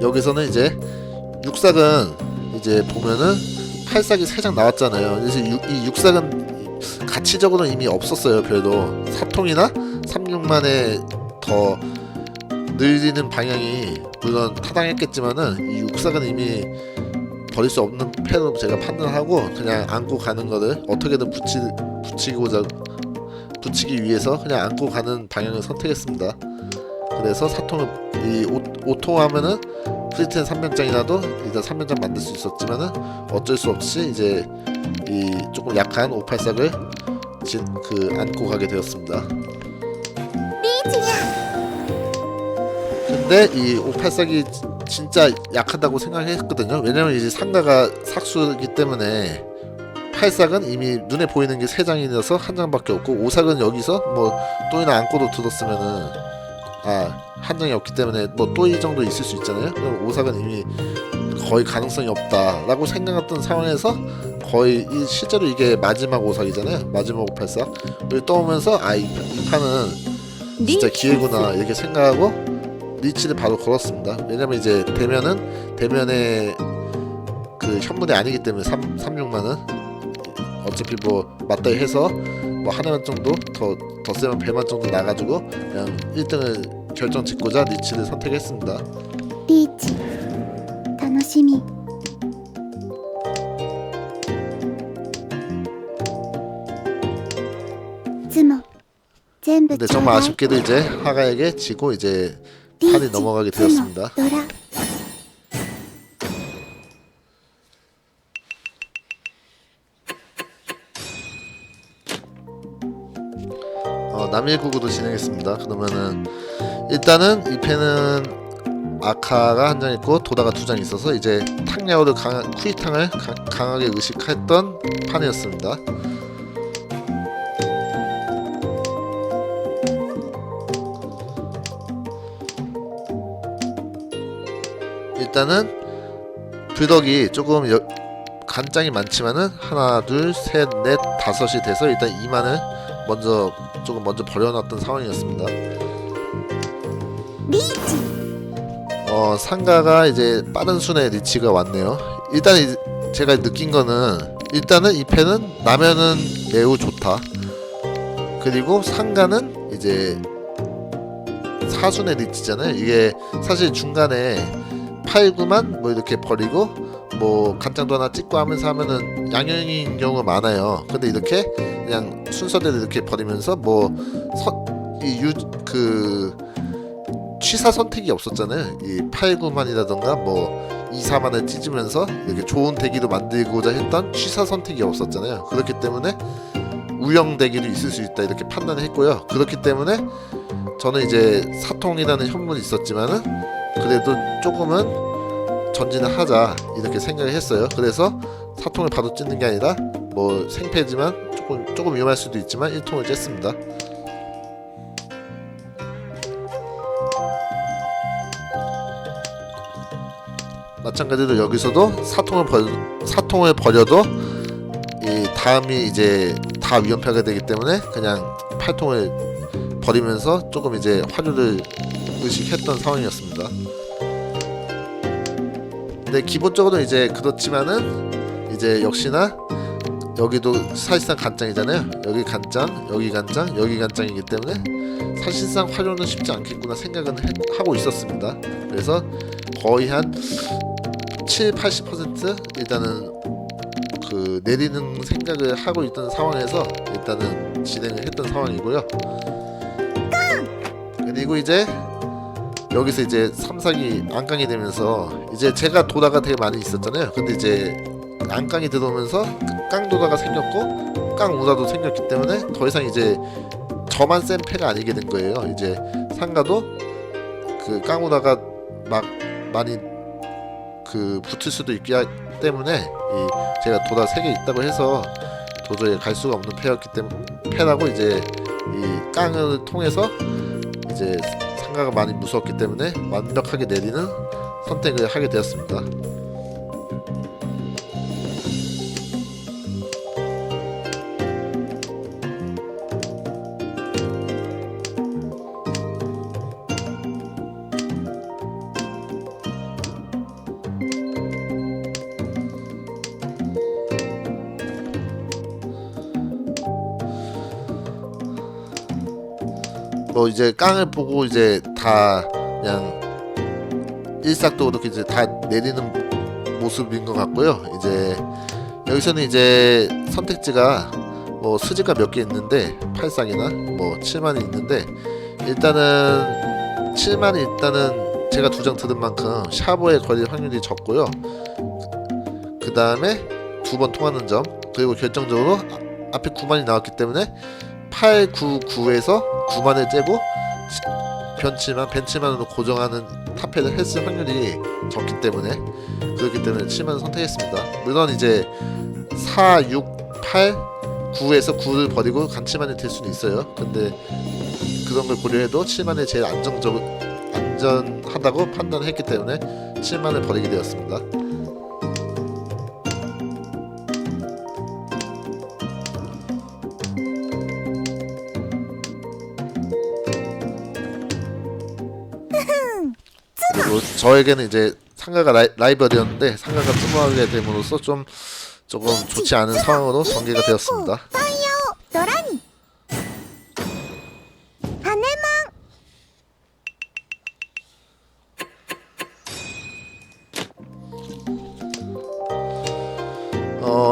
여기서는 이제 육삭은 이제 보면은 팔삭이 3장 나왔잖아요. 그래서 이 육삭은 가치적으로는 이미 없었어요. 별도 사통이나 36만에 더 늘리는 방향이 물론 타당했겠지만은 이 육삭은 이미 버릴 수 없는 패로 제가 판단하고 그냥 안고 가는 거를 어떻게든 붙이기 위해서 그냥 안고 가는 방향을 선택했습니다. 그래서 사통을 이 오토 하면은 프리텐 3명장이라도 일단 3명장 만들 수 있었지만은 어쩔 수 없이 이제 이 조금 약한 583을 안고 가게 되었습니다. 근데 이 583이 진짜 약하다고 생각했거든요. 왜냐면 이제 상가가 삭수이기 때문에 8삭은 이미 눈에 보이는 게 3장이라서 1장밖에 없고 5삭은 여기서 뭐 또이나 안고도 들었으면은 한 장이 없기 때문에 뭐 또 이 정도 있을 수 있잖아요. 그럼 5삭은 이미 거의 가능성이 없다라고 생각했던 상황에서 거의 실제로 이게 마지막 5삭이잖아요. 마지막 583을 떠오면서 이 판은 진짜 기회구나 이렇게 생각하고 리치를 바로 걸었습니다. 왜냐면 이제 대면에 그 현물이 아니기 때문에 36만은 어차피 뭐 맞다이 해서 뭐 하나만 정도 더 세면 배만 정도 나가지고 그냥 1등을 결정 짓고자 리치를 선택했습니다. 리치 楽しみ 근데 정말 아쉽게도 이제 하가에게 지고 이제 판이 넘어가게 되었습니다. 남일국으로 진행했습니다. 그러면은 일단은 이 펜은 아카가 한 장 있고 도다가 2장 있어서 이제 탕야오를 쿠이탕을 강하게 의식했던 판이었습니다. 일단은 불덕이 조금 간장이 많지만은 하나, 둘, 셋, 넷, 다섯이 돼서 일단 2만을 먼저 버려놨던 상황이었습니다. 리치 상가가 이제 빠른 순에 리치가 왔네요. 일단 제가 느낀 거는 일단은 이 펜은 나면은 매우 좋다. 그리고 상가는 이제 사순의 리치잖아요. 이게 사실 중간에 8, 9만 뭐 이렇게 버리고 뭐 간장도 하나 찍고 하면서 하면은 양형인 경우가 많아요. 근데 이렇게 그냥 순서대로 이렇게 버리면서 뭐 취사 선택이 없었잖아요. 이 8, 9만이라던가 뭐 2, 4만을 찢으면서 이렇게 좋은 대기로 만들고자 했던 취사 선택이 없었잖아요. 그렇기 때문에 우영 대기도 있을 수 있다 이렇게 판단을 했고요. 그렇기 때문에 저는 이제 사통이라는 현물이 있었지만은 그래도 조금은 전진을 하자 이렇게 생각을 했어요. 그래서 사통을 바로 찢는 게 아니라 뭐 생패지만 조금 위험할 수도 있지만 1통을 쨌습니다. 마찬가지로 여기서도 사통을 버려도 이 다음이 이제 다 위험패가 되기 때문에 그냥 8통을 버리면서 조금 이제 화류를 의식했던 상황이었습니다. 근데 기본적으로 이제 그렇지만은 이제 역시나 여기도 사실상 간장이잖아요. 여기 간장, 여기 간장, 여기 간장이기 때문에 사실상 활용은 쉽지 않겠구나 생각은 하고 있었습니다. 그래서 거의 한 7, 80% 일단은 그 내리는 생각을 하고 있던 상황에서 일단은 진행을 했던 상황이고요. 그리고 이제 여기서 이제 3삭이 안깡이 되면서 이제 제가 도다가 되게 많이 있었잖아요. 근데 이제 안깡이 들어오면서 깡도다가 생겼고 깡우다도 생겼기 때문에 더 이상 이제 저만 센 패가 아니게 된 거예요. 이제 상가도 그 깡우다가 막 많이 그 붙을 수도 있기 때문에 제가 도다 3개 있다고 해서 도저히 갈 수가 없는 패였기 때문에 패라고 이제 이 깡을 통해서 이제 상가가 많이 무서웠기 때문에 완벽하게 내리는 선택을 하게 되었습니다. 뭐 이제 깡을 보고 이제 다 그냥 일삭도 그렇게 이제 다 내리는 모습인 것 같고요. 이제 여기서는 이제 선택지가 뭐 수지가 몇 개 있는데 8쌍이나 뭐 7만이 있는데 일단은 7만이 일단은 제가 두 장 들은 만큼 샤버에 걸릴 확률이 적고요. 그 다음에 두 번 통하는 점, 그리고 결정적으로 앞에 9만이 나왔기 때문에 8, 9, 9에서 9만을 째고 벤치만으로 고정하는 탑패를 했을 확률이 적기 때문에 그렇기 때문에 7만을 선택했습니다. 물론 이제 4, 6, 8, 9에서 9를 버리고 간치만이 될 수는 있어요. 근데 그런 걸 고려해도 7만이 제일 안전하다고 판단했기 때문에 7만을 버리게 되었습니다. 그리고 저에게는 이제 상가가 라이벌이었는데 상가가 뜸하게 됨으로써 조금 좋지 않은 상황으로 전개가 되었습니다.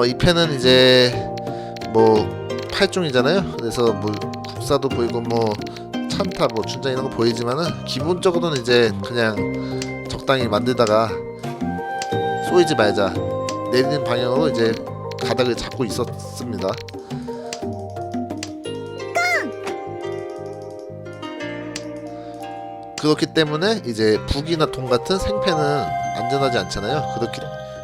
이 펜은 이제 뭐 8종이잖아요. 그래서 뭐 국사도 보이고 뭐 찬타 뭐 춘장 이런 거 보이지만은 기본적으로는 이제 그냥 적당히 만들다가 쏘이지 말자 내리는 방향으로 이제 가닥을 잡고 있었습니다. 그렇기 때문에 이제 북이나 동 같은 생패는 안전하지 않잖아요.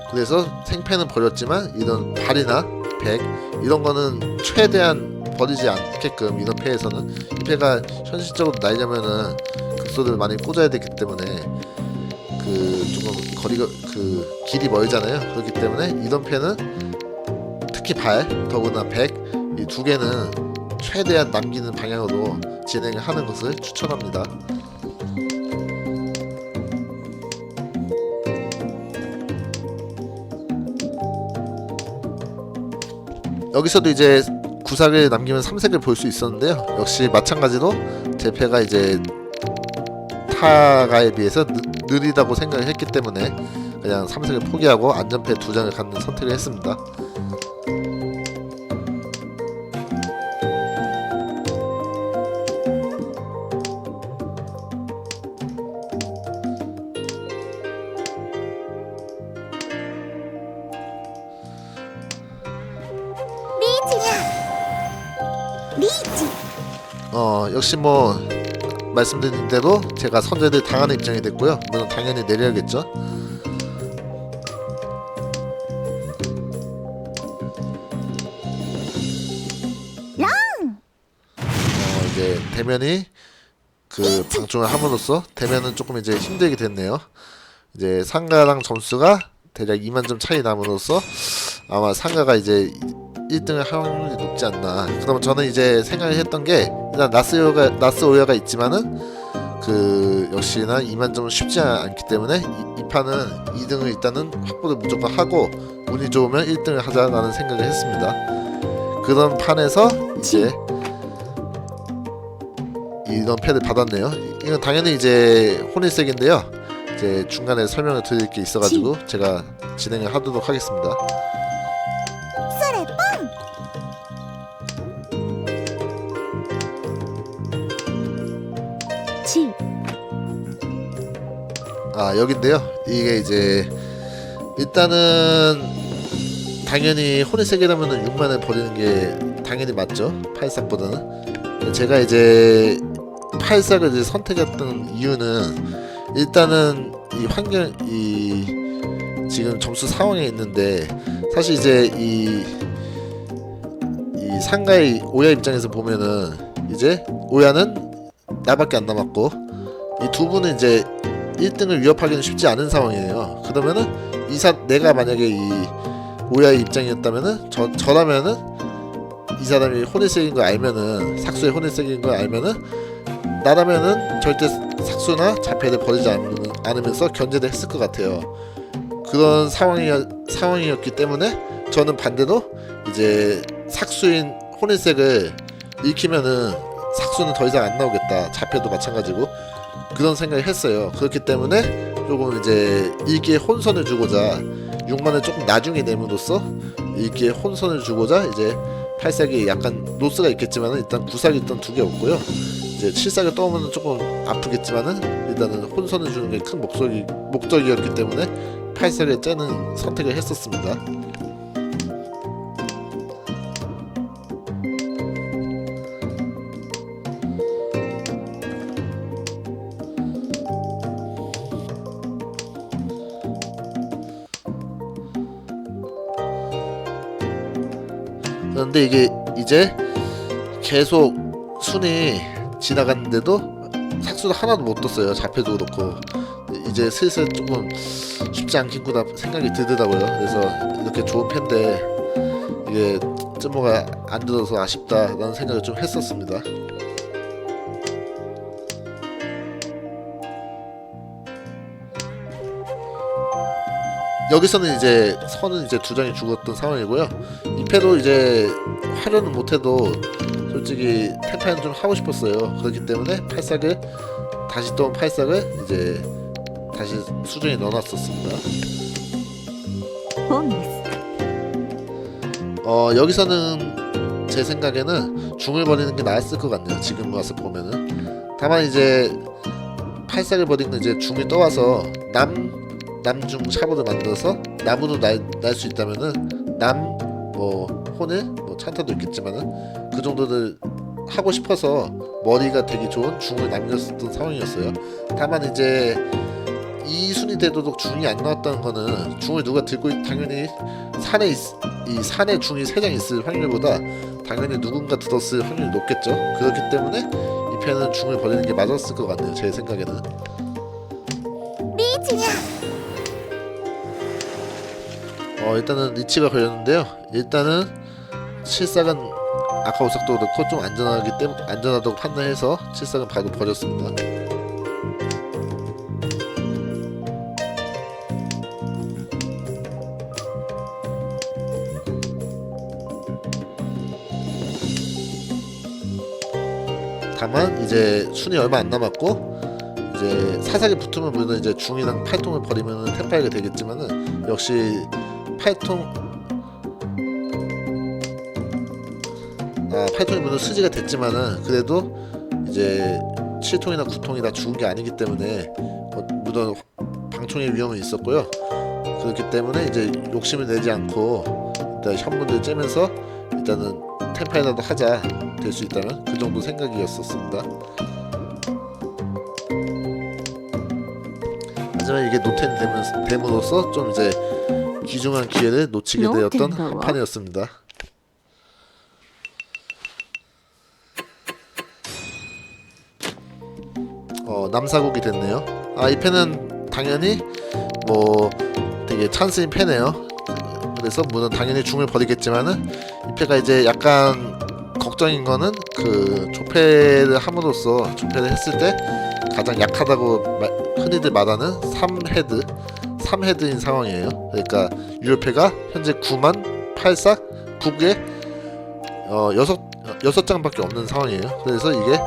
그래서 생패는 버렸지만 이런 발이나 백 이런 거는 최대한 버리지 않게끔 이런 패에서는 이 패가 현실적으로 날려면은 급소를 많이 꽂아야 되기 때문에 그 조금 거리가 그 길이 멀잖아요. 그렇기 때문에 이런 패는 특히 발 더구나 백 이 두 개는 최대한 남기는 방향으로 진행을 하는 것을 추천합니다. 여기서도 이제 9색을 남기면 3색을 볼 수 있었는데요. 역시 마찬가지로 제 패가 이제 타가에 비해서 느리다고 생각을 했기 때문에 그냥 3색을 포기하고 안전패 2장을 갖는 선택을 했습니다. 역시 뭐 말씀드린 대로 제가 선제를 당하는 입장이 됐고요. 물론 당연히 내려야겠죠. 이제 대면이 그 방충을 함으로써 대면은 조금 이제 힘들게 됐네요. 이제 상가랑 점수가 대략 2만점 차이 남으로써 아마 상가가 이제 1등을 할 확률이 높지 않나. 그러면 저는 이제 생각을 했던 게 일단 나스 오야가 있지만은 그 역시나 2만점은 쉽지 않기 때문에 이 판은 2등을 일단은 확보를 무조건 하고 운이 좋으면 1등을 하자라는 생각을 했습니다. 그런 판에서 이제 이런 패를 받았네요. 이건 당연히 이제 혼일색인데요. 이제 중간에 설명을 드릴 게 있어가지고 제가 진행을 하도록 하겠습니다. 여긴데요. 이게 이제 일단은 당연히 혼일색이라면은 6만을 버리는 게 당연히 맞죠. 8삭보다는. 제가 이제 8삭을 이제 선택했던 이유는 일단은 이 환경 지금 점수 상황에 있는데 사실 이제 이 이 상가의 오야 입장에서 보면은 이제 오야는 나밖에 안 남았고 이 두 분은 이제 1등을 위협하기는 쉽지 않은 상황이에요. 그러면은 내가 만약에 이 오야의 입장이었다면은 저라면은 이 사람이 혼일색인 걸 알면은 삭수의 혼일색인 걸 알면은 나라면은 절대 삭수나 자폐를 버리지 않으면서 견제를 했을 것 같아요. 그런 상황이었기 때문에 저는 반대로 이제 삭수인 혼일색을 읽히면은 삭수는 더 이상 안 나오겠다. 자폐도 마찬가지고 그런 생각을 했어요. 그렇기 때문에 조금 이제 읽기에 혼선을 주고자 6만을 조금 나중에 내므로써 읽기에 혼선을 주고자 이제 8삭이 약간 노스가 있겠지만은 일단 9삭이 일단 두 개 없고요. 이제 7삭을 떠오면 조금 아프겠지만은 일단은 혼선을 주는 게 큰 목적이었기 때문에 8삭을 째는 선택을 했었습니다. 그런데 이게 이제 계속 순이 지나갔는데도 삭수도 하나도 못 떴어요. 자폐도 그렇고 이제 슬슬 조금 쉽지 않겠구나 생각이 들더라고요. 그래서 이렇게 좋은 팬데 이게 쯔모가 안 들어서 아쉽다라는 생각을 좀 했었습니다. 여기서는 이제 선은 이제 두 장이 죽었던 상황이고요. 이 패도 이제 하려는 못해도 솔직히 템파이는 좀 하고 싶었어요. 그렇기 때문에 팔삭을 다시 또 팔삭을 이제 다시 수중에 넣어놨었습니다. 여기서는 제 생각에는 중을 버리는 게 나았을 것 같네요. 지금 와서 보면은. 다만 이제 팔삭을 버리는 이제 중이 떠와서 남중 샤브를 만들어서 나무로 날 수 있다면은 뭐 혼을 뭐 찬타도 있겠지만은 그 정도를 하고 싶어서 머리가 되게 좋은 중을 남겼었던 상황이었어요. 다만 이제 이 순위 돼도 중이 안 나왔다는 거는 중을 누가 들고 당연히 이 산에 중이 3장 있을 확률보다 당연히 누군가 들었을 확률이 높겠죠. 그렇기 때문에 이 편은 중을 버리는 게 맞았을 것 같네요. 제 생각에는. 일단은 리치가 걸렸는데요. 일단은 실삭은 아까 오삭도 넣고 좀 안전하다고 판단해서 실삭은 바로 버렸습니다. 다만 이제 순위 얼마 안 남았고 이제 사삭이 붙으면 물론 이제 중이랑 팔통을 버리면 템파이가 되겠지만은 역시 팔통이 물론 수지가 됐지만은 그래도 이제 7통이나 9통이 다 죽은 게 아니기 때문에 물론 방총의 위험은 있었고요. 그렇기 때문에 이제 욕심을 내지 않고 일단 현문을 째면서 일단은 템파이라도 하자 될 수 있다면 그 정도 생각이었었습니다. 하지만 이게 노텐이 됨으로써 좀 이제 귀중한 기회를 놓치게 되었던 한 판이었습니다. 남사국이 됐네요. 이 팬은 당연히 뭐 되게 찬스인 패네요. 그래서 물론 당연히 중을 버리겠지만은 이 패가 이제 약간 걱정인 거는 그 조패를 함으로써 조패를 했을 때 가장 약하다고 흔히들 말하는 3헤드인 상황이에요. 그러니까 유효패가 현재 9만 8삭 9개 6장밖에 없는 상황이에요. 그래서 이게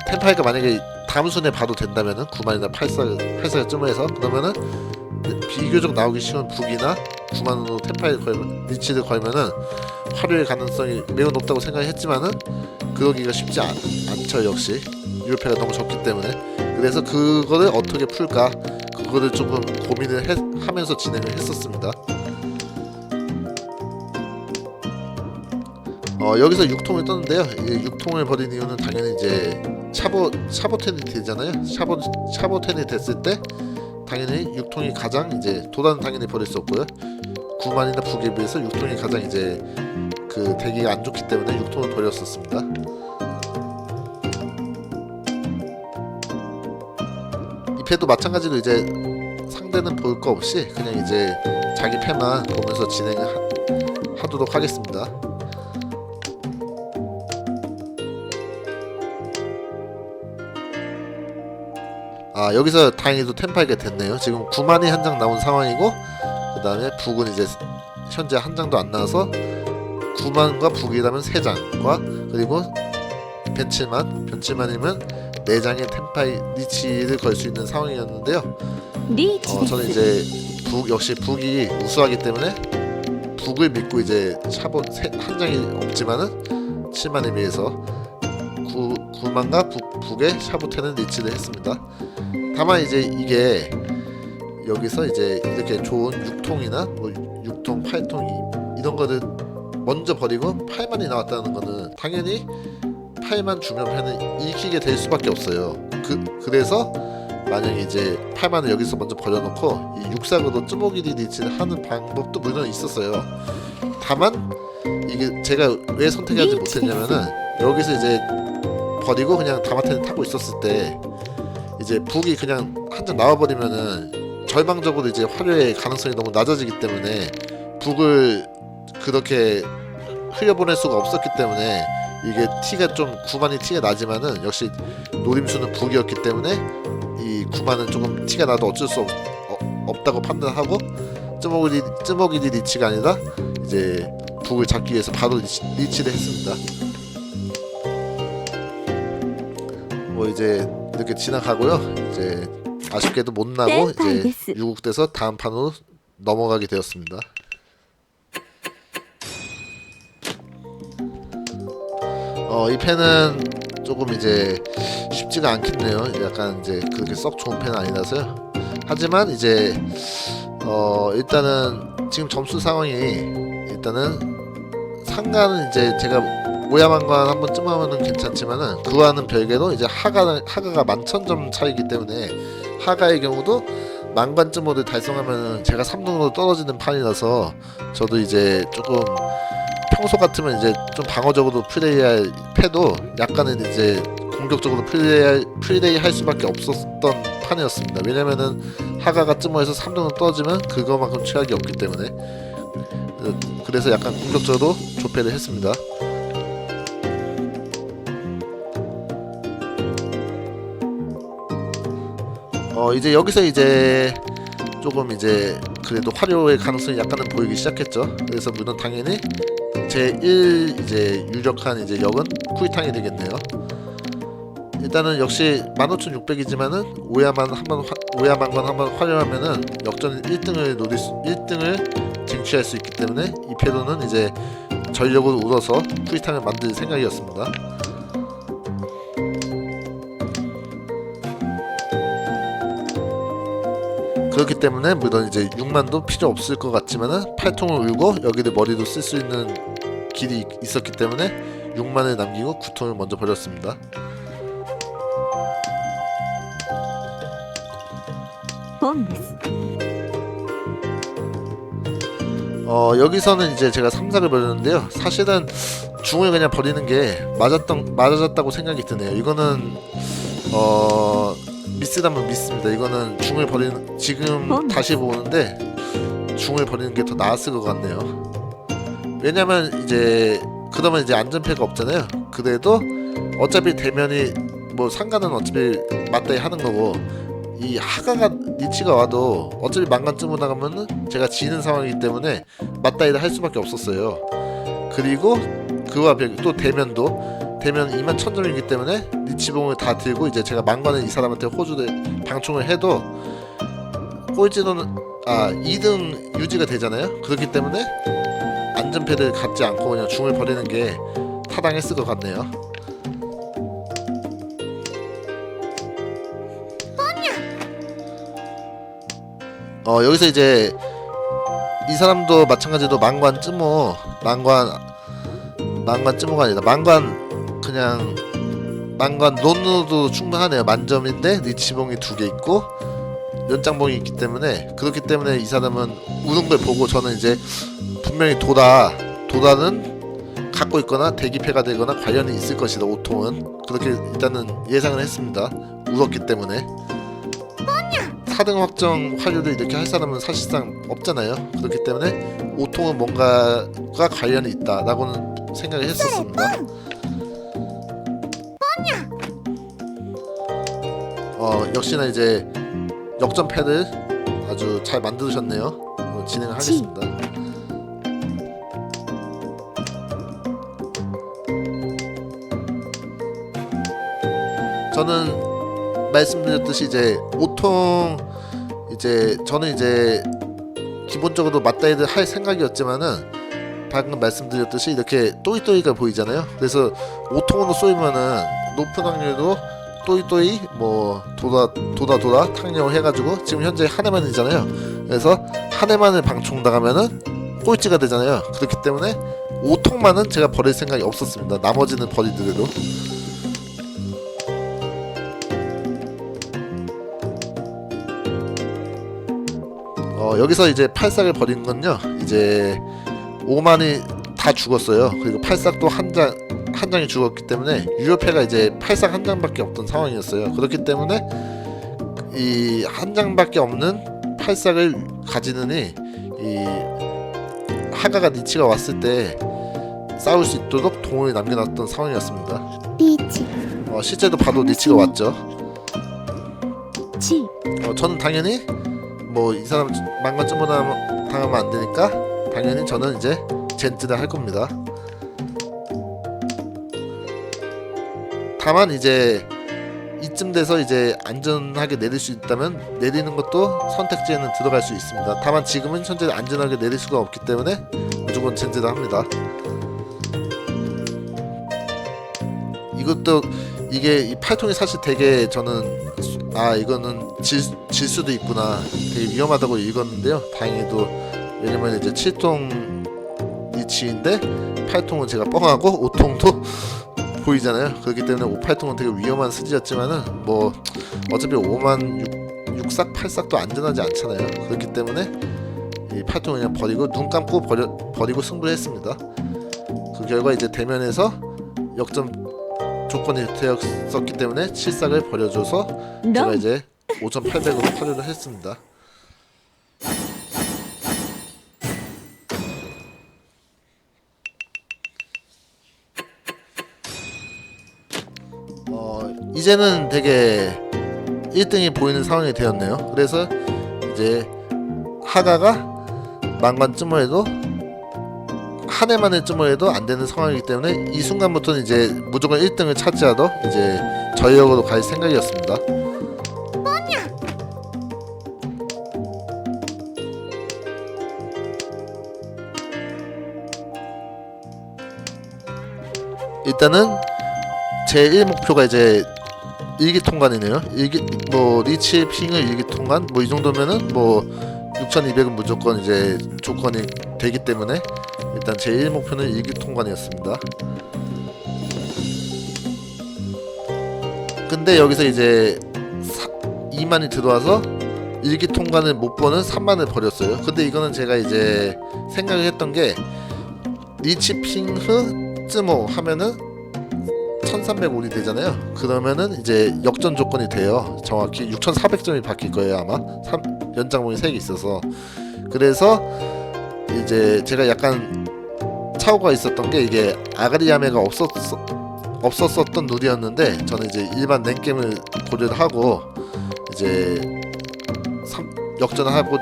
템파이가 만약에 다음 순에 봐도 된다면은 9만이나 8삭을 쯤해서 그러면은 비교적 나오기 쉬운 북이나 9만으로 리치를 걸면은 화려의 가능성이 매우 높다고 생각했지만은 그러기가 쉽지 않죠. 역시 유효패가 너무 적기 때문에. 그래서 그거를 어떻게 풀까 그거를 조금 고민을 하면서 진행을 했었습니다. 여기서 6통을 떴는데요. 이 6통을 버린 이유는 당연히 이제 샤보텐이 되잖아요. 샤보텐이 됐을 때 당연히 6통이 가장 이제 도단은 당연히 버릴 수 없고요. 9만이나 북에 비해서 6통이 가장 이제 그 대기가 안 좋기 때문에 6톤을 버렸었습니다. 이 패도 마찬가지로 이제 상대는 볼 거 없이 그냥 이제 자기 패만 보면서 진행하도록 하겠습니다. 아, 여기서 다행히도 템파이가 됐네요. 지금 9만이 한 장 나온 상황이고, 그 다음에 북은 이제 현재 한 장도 안 나와서 9만과 북이라면 3장과 그리고 변칠만이면 4장의 템파이 리치를 걸 수 있는 상황이었는데요. 저는 이제 역시 북이 우수하기 때문에 북을 믿고 이제 샤본 한 장이 없지만은 7만에 비해서 9만과 북의 샤보테는 리치를 했습니다. 다만 이제 이게 여기서 이제 이렇게 좋은 6통이나 뭐 6통, 8통 이런 거를 먼저 버리고 8만이 나왔다는 거는 당연히 8만 주면 패는 이기게 될 수밖에 없어요. 그래서 만약에 이제 8만을 여기서 먼저 버려놓고 이 6삭으로 쯔모기리 리치를 하는 방법도 물론 있었어요. 다만 이게 제가 왜 선택하지 못했냐면은 여기서 이제 버리고 그냥 다마텐을 타고 있었을 때 이제 북이 그냥 한 장 나와버리면은 절망적으로 이제 화려의 가능성이 너무 낮아지기 때문에 북을 그렇게 흘려보낼 수가 없었기 때문에 이게 티가 좀 9만이 티가 나지만은 역시 노림수는 북이었기 때문에 이 9만은 조금 티가 나도 어쩔 수 없다고 판단하고 쯔모기리 리치가 아니라 이제 북을 잡기 위해서 바로 리치를 했습니다. 뭐 이제 이렇게 지나가고요. 이제 아쉽게도 못 나고 이제 유국돼서 다음 판으로 넘어가게 되었습니다. 이 펜은 조금 이제 쉽지가 않겠네요. 약간 이제 그렇게 썩 좋은 펜은 아니라서요. 하지만 이제 일단은 지금 점수 상황이 일단은 상가는 이제 제가 오야만관 한 번쯤 하면은 괜찮지만은 그와는 별개로 이제 하가가 11,000점 차이기 때문에 하가의 경우도 만관쯤으로 달성하면은 제가 3등으로 떨어지는 판이라서 저도 이제 조금 평소 같으면 이제 좀 방어적으로 플레이할 패도 약간은 이제 공격적으로 플레이할 수밖에 없었던 판이었습니다. 왜냐면은 하가가 쯤어에서 3등으로 떨어지면 그거만큼 최악이 없기 때문에 그래서 약간 공격적으로 조패를 했습니다. 이제 여기서 이제 조금 이제 그래도 화려의 가능성이 약간은 보이기 시작했죠. 그래서 물론 당연히 제1 이제 유력한 이제 역은 쿠이탕이 되겠네요. 일단은 역시 15,600이지만은 오야만관 한번 화려하면은 역전 1등을 쟁취할 수 있기 때문에 이 패로는 이제 전력을 울어서 쿠이탕을 만들 생각이었습니다. 그렇기 때문에 물론 이제 6만도 필요 없을 것 같지만은 8통을 울고 여기를 머리도 쓸 수 있는 길이 있었기 때문에 6만을 남기고 9통을 먼저 버렸습니다. 여기서는 이제 제가 3삭을 버렸는데요. 사실은 중을 그냥 버리는 게 맞았다고 생각이 드네요. 이거는 미스라면 미스입니다. 이거는 중을 버리는 지금 다시 보는데 중을 버리는 게 더 나았을 것 같네요. 왜냐면 이제 그러면 이제 안전패가 없잖아요. 그래도 어차피 대면이 뭐 상관은 어차피 맞다이 하는 거고 이 하가가 리치가 와도 어차피 만관쯤으로 나가면은 제가 지는 상황이기 때문에 맞다이를 할 수밖에 없었어요. 그리고 그와 또 대면 21,000점이기 때문에 리치봉을 다 들고 이제 제가 만관을 이 사람한테 호주를 방충을 해도 꼴찌로는 2등 유지가 되잖아요. 그렇기 때문에 안전패를 갖지 않고 그냥 중을 버리는 게 타당했을 것 같네요. 여기서 이제 이 사람도 마찬가지로 만관 쯔모가 아니라 만관 논으로도 충분하네요. 만점인데 리치봉이 2개 있고 연장봉이 있기 때문에 그렇기 때문에 이 사람은 우는 걸 보고 저는 이제 분명히 도다는 갖고 있거나 대기패가 되거나 관련이 있을 것이다. 오통은 그렇게 일단은 예상을 했습니다. 울었기 때문에 4등 확정 확률을 이렇게 할 사람은 사실상 없잖아요. 그렇기 때문에 오통은 뭔가가 관련이 있다라고는 생각을 했었습니다. 역시나 이제 역전패를 아주 잘 만드셨네요. 진행을 하겠습니다. 저는 말씀드렸듯이 이제 오통 이제 저는 이제 기본적으로 맞다이를 할 생각이었지만은 방금 말씀드렸듯이 이렇게 또이또이가 보이잖아요. 그래서 오통으로 쏘이면은 높은 확률로 또이또이 뭐 도다 탕령을 해가지고 지금 현재 한 해만이잖아요. 그래서 한 해만을 방충당하면은 꼴찌가 되잖아요. 그렇기 때문에 5통만은 제가 버릴 생각이 없었습니다. 나머지는 버리더라도. 여기서 이제 팔싹을 버린 건요, 이제 5만이 다 죽었어요. 그리고 팔싹도 한 장이 죽었기 때문에 유효패가 이제 팔싹 한 장밖에 없던 상황이었어요. 그렇기 때문에 이 한 장밖에 없는 팔싹을 가지느니 이 하가가 니치가 왔을 때 싸울 수 있도록 동호를 남겨놨던 상황이었습니다. 리치. 실제로 봐도 니치가 왔죠. 치. 저는 당연히 뭐 이 사람 망가쯤 당하면 안 되니까 당연히 저는 이제 젠트를 할 겁니다. 다만 이제 이쯤 돼서 이제 안전하게 내릴 수 있다면 내리는 것도 선택지에는 들어갈 수 있습니다. 다만 지금은 현재 안전하게 내릴 수가 없기 때문에 무조건 젠트를 합니다. 이것도 이게 이 팔통이 사실 되게 저는 이거는 질 수도 있구나, 되게 위험하다고 읽었는데요. 다행히도 왜냐면 이제 7통 리치인데 8통은 제가 뻥하고 5통도 보이잖아요. 그렇기 때문에 5,8통은 되게 위험한 스지였지만은 뭐 어차피 5만 6삭 8삭도 안전하지 않잖아요. 그렇기 때문에 이 8통을 그냥 버리고 눈 감고 버리고 승부를 했습니다. 그 결과 이제 대면에서 역전 조건이 되었었기 때문에 7삭을 버려줘서 제가 이제 5,800으로 파류를 했습니다. 이제는 되게 1등이 보이는 상황이 되었네요. 그래서 이제 하가가 만관쯤을 해도 한 해만에 쯤을 해도 안 되는 상황이기 때문에 이 순간부터는 이제 무조건 1등을 차지하러 이제 전력으로 갈 생각이었습니다. 일단은 제 1목표가 이제 일기 통관이네요. 뭐 리치 핑을 일기 통관 뭐 이 정도면은 뭐 6,200은 무조건 이제 조건이 되기 때문에 일단 제 1목표는 일기 통관이었습니다. 근데 여기서 이제 2만이 들어와서 일기 통관을 못 버는 3만을 버렸어요. 근데 이거는 제가 이제 생각을 했던 게 리치 핑흐 쯔모 하면은 1300원이 되잖아요. 그러면은 이제 역전 조건이 돼요. 정확히 6400점이 바뀔 거예요. 아마 연장봉이 3개 있어서. 그래서 이제 제가 약간 차오가 있었던 게 이게 아가리야메가 없었었던 룰이었는데 저는 이제 일반 랭겜을 고려를 하고 이제 역전을 하고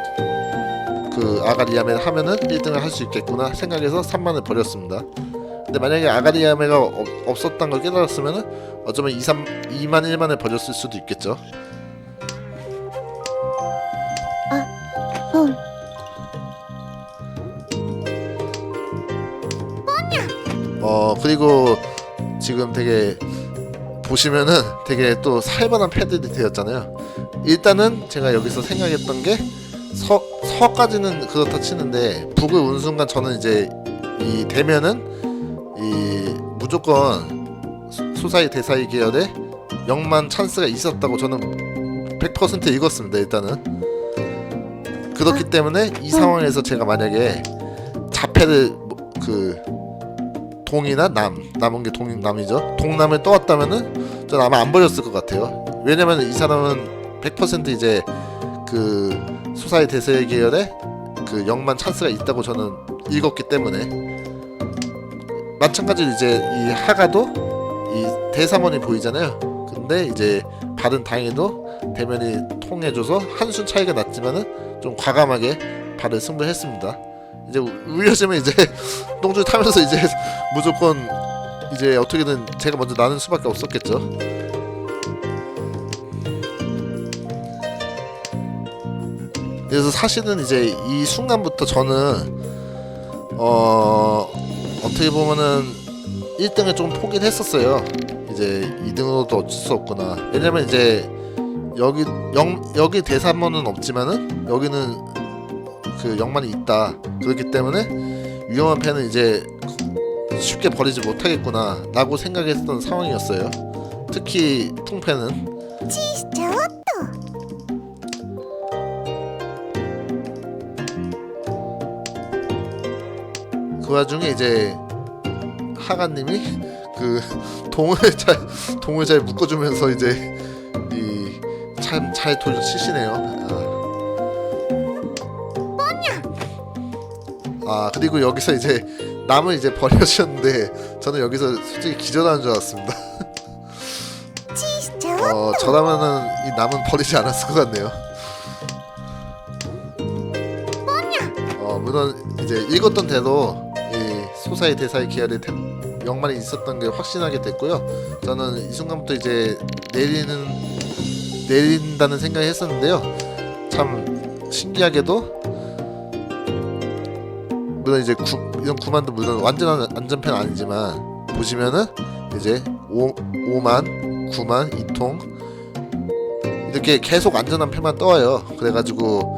그 아가리야메를 하면은 1등을 할 수 있겠구나 생각해서 3만을 버렸습니다. 근데 만약에 아가리야메가 없었던 걸 깨달았으면은 어쩌면 2만 1만을 버렸을 수도 있겠죠. 그리고 지금 되게 보시면은 되게 또 살벌한 패들이 되었잖아요. 일단은 제가 여기서 생각했던 게 서까지는 그렇다 치는데 북을 운 순간 저는 이제 이 대면은 이 무조건 수사이 대사이 계열에 0만 찬스가 있었다고 저는 100% 읽었습니다. 일단은 그렇기 때문에 이 상황에서 제가 만약에 자패를 동이나 남은 게 동남이죠. 동남을 떠왔다면은 전 아마 안 버렸을 것 같아요. 왜냐면 이 사람은 100% 이제 그 소사의 대세 계열에 그 영만 찬스가 있다고 저는 읽었기 때문에. 마찬가지로 이제 이 하가도 이 대사문이 보이잖아요. 근데 이제 발은 다행히도 대면이 통해줘서 한순 차이가 났지만은 좀 과감하게 발을 승부했습니다. 이제 울려지면 이제 똥줄 타면서 이제 무조건 이제 어떻게든 제가 먼저 나는 수밖에 없었겠죠. 그래서 사실은 이제 이 순간부터 저는 어떻게 보면은 1등을 좀 포기를 했었어요. 이제 2등으로도 어쩔 수 없구나. 왜냐면 이제 여기 대사문은 없지만은 여기는 그 영만이 있다. 그렇기 때문에 위험한 패는 이제 쉽게 버리지 못하겠구나 라고 생각했던 상황이었어요. 특히 통패는. 그 와중에 이제 하가님이 그 동을 잘 묶어주면서 이제 이 참 잘 돌려치시네요. 그리고 여기서 이제 남을 이제 버려주셨는데 저는 여기서 솔직히 기절하는 줄 알았습니다. 저라면은 이 남은 버리지 않았을 것 같네요. 물론 이제 읽었던 대로 이 소사의 대사의 계열의 영만이 있었던 게 확신하게 됐고요. 저는 이 순간부터 이제 내린다는 생각을 했었는데요. 참 신기하게도 물론 이제 이런 구만도 물론 완전한 안전패는 아니지만 보시면은 이제 5만, 9만, 2통 이렇게 계속 안전한 패만 떠와요. 그래가지고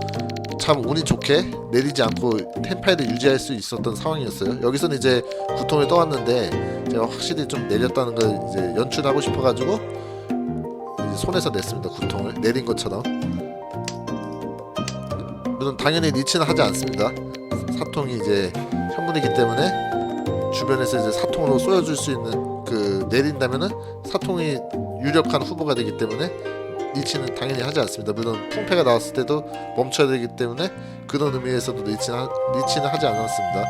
참 운이 좋게 내리지 않고 템파이를 유지할 수 있었던 상황이었어요. 여기서는 이제 9통을 떠왔는데 제가 확실히 좀 내렸다는 걸 이제 연출하고 싶어가지고 이제 손에서 냈습니다. 9통을 내린 것처럼. 물론 당연히 리치는 하지 않습니다. 사통이 이제 현물이기 때문에 주변에서 이제 사통으로 쏘여줄 수 있는 그 내린다면은 사통이 유력한 후보가 되기 때문에 리치는 당연히 하지 않습니다. 물론 풍패가 나왔을 때도 멈춰야 되기 때문에 그런 의미에서도 리치는 하지 않았습니다.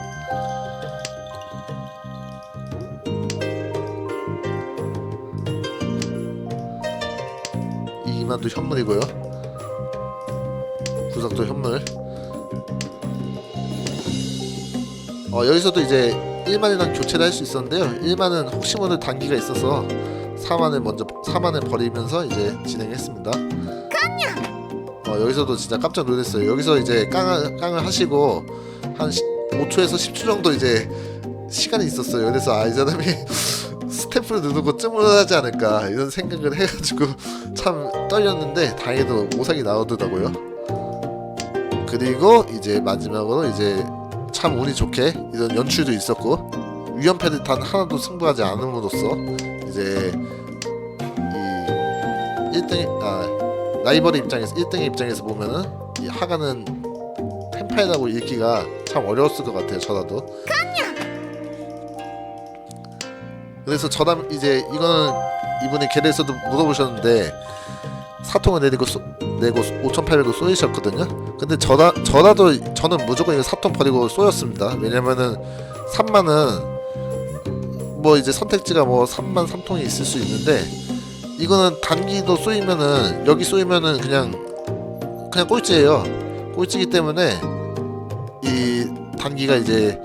이 이만도 현물이고요. 구석도 현물. 여기서도 이제 1만이랑 교체를 할 수 있었는데요. 1만은 혹시 모를 단기가 있어서 4만을 버리면서 이제 진행했습니다. 여기서도 진짜 깜짝 놀랐어요. 여기서 이제 깡을 하시고 한 5초에서 10초 정도 이제 시간이 있었어요. 그래서 이 사람이 스탬프를 누르고 쯤을하지 않을까 이런 생각을 해가지고 참 떨렸는데 다행히도 오삭이 나오더라고요. 그리고 이제 마지막으로 이제 참 운이 좋게 이런 연출도 있었고 위험패를 단 하나도 승부하지 않음으로써 이제 이 1등 라이벌의 입장에서 1등의 입장에서 보면은 이 하가는 템파이라고 읽기가 참 어려웠을 것 같아요. 저라도. 그래서 저담 이제 이거는 이분이 게레에서도 물어보셨는데 사통을 내고 5,800을 쏘이셨거든요. 근데 저라도 저는 무조건 이거 사통 버리고 쏘였습니다. 왜냐면은 3만은 뭐 이제 선택지가 뭐 3만 3통이 있을 수 있는데 이거는 단기도 쏘이면은 여기 쏘이면은 그냥 꼴찌예요. 꼴찌기 때문에 이 단기가 이제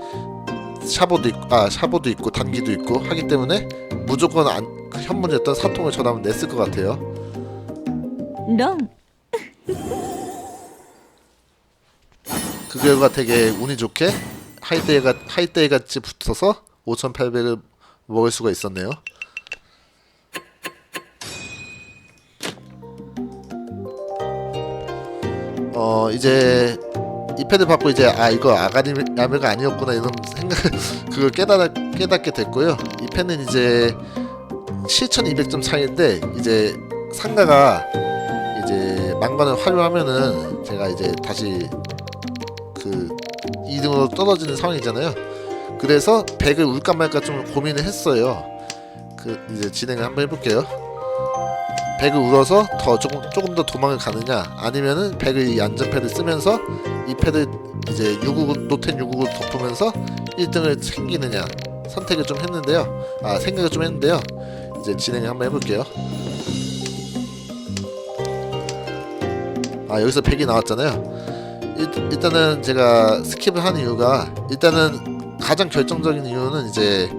샤보도 있고 단기도 있고 하기 때문에 무조건 현문이었던 사통을 저라면 냈을 것 같아요. 그 결과 되게 운이 좋게 하이데이 같이 붙어서 5,800을 먹을 수가 있었네요. 이제 이 패드 받고 이제 이거 아가리야메가 아니었구나 이런 생각 그걸 깨닫게 됐고요. 이 펜은 이제 7,200점 차이인데 이제 상가가 이제 망관을 활용하면은 제가 이제 다시 그 2등으로 떨어지는 상황이잖아요. 그래서 100을 울까 말까 좀 고민을 했어요. 이제 진행을 한번 해볼게요. 100을 울어서 조금 더 도망을 가느냐, 아니면은 100을 이 안전패를 쓰면서 이 패를 이제 노텐 6국을 덮으면서 1등을 챙기느냐 선택을 좀 했는데요. 생각을 좀 했는데요. 이제 진행을 한번 해볼게요. 여기서 100이 나왔잖아요. 일단은 제가 스킵을 한 이유가, 일단은 가장 결정적인 이유는 이제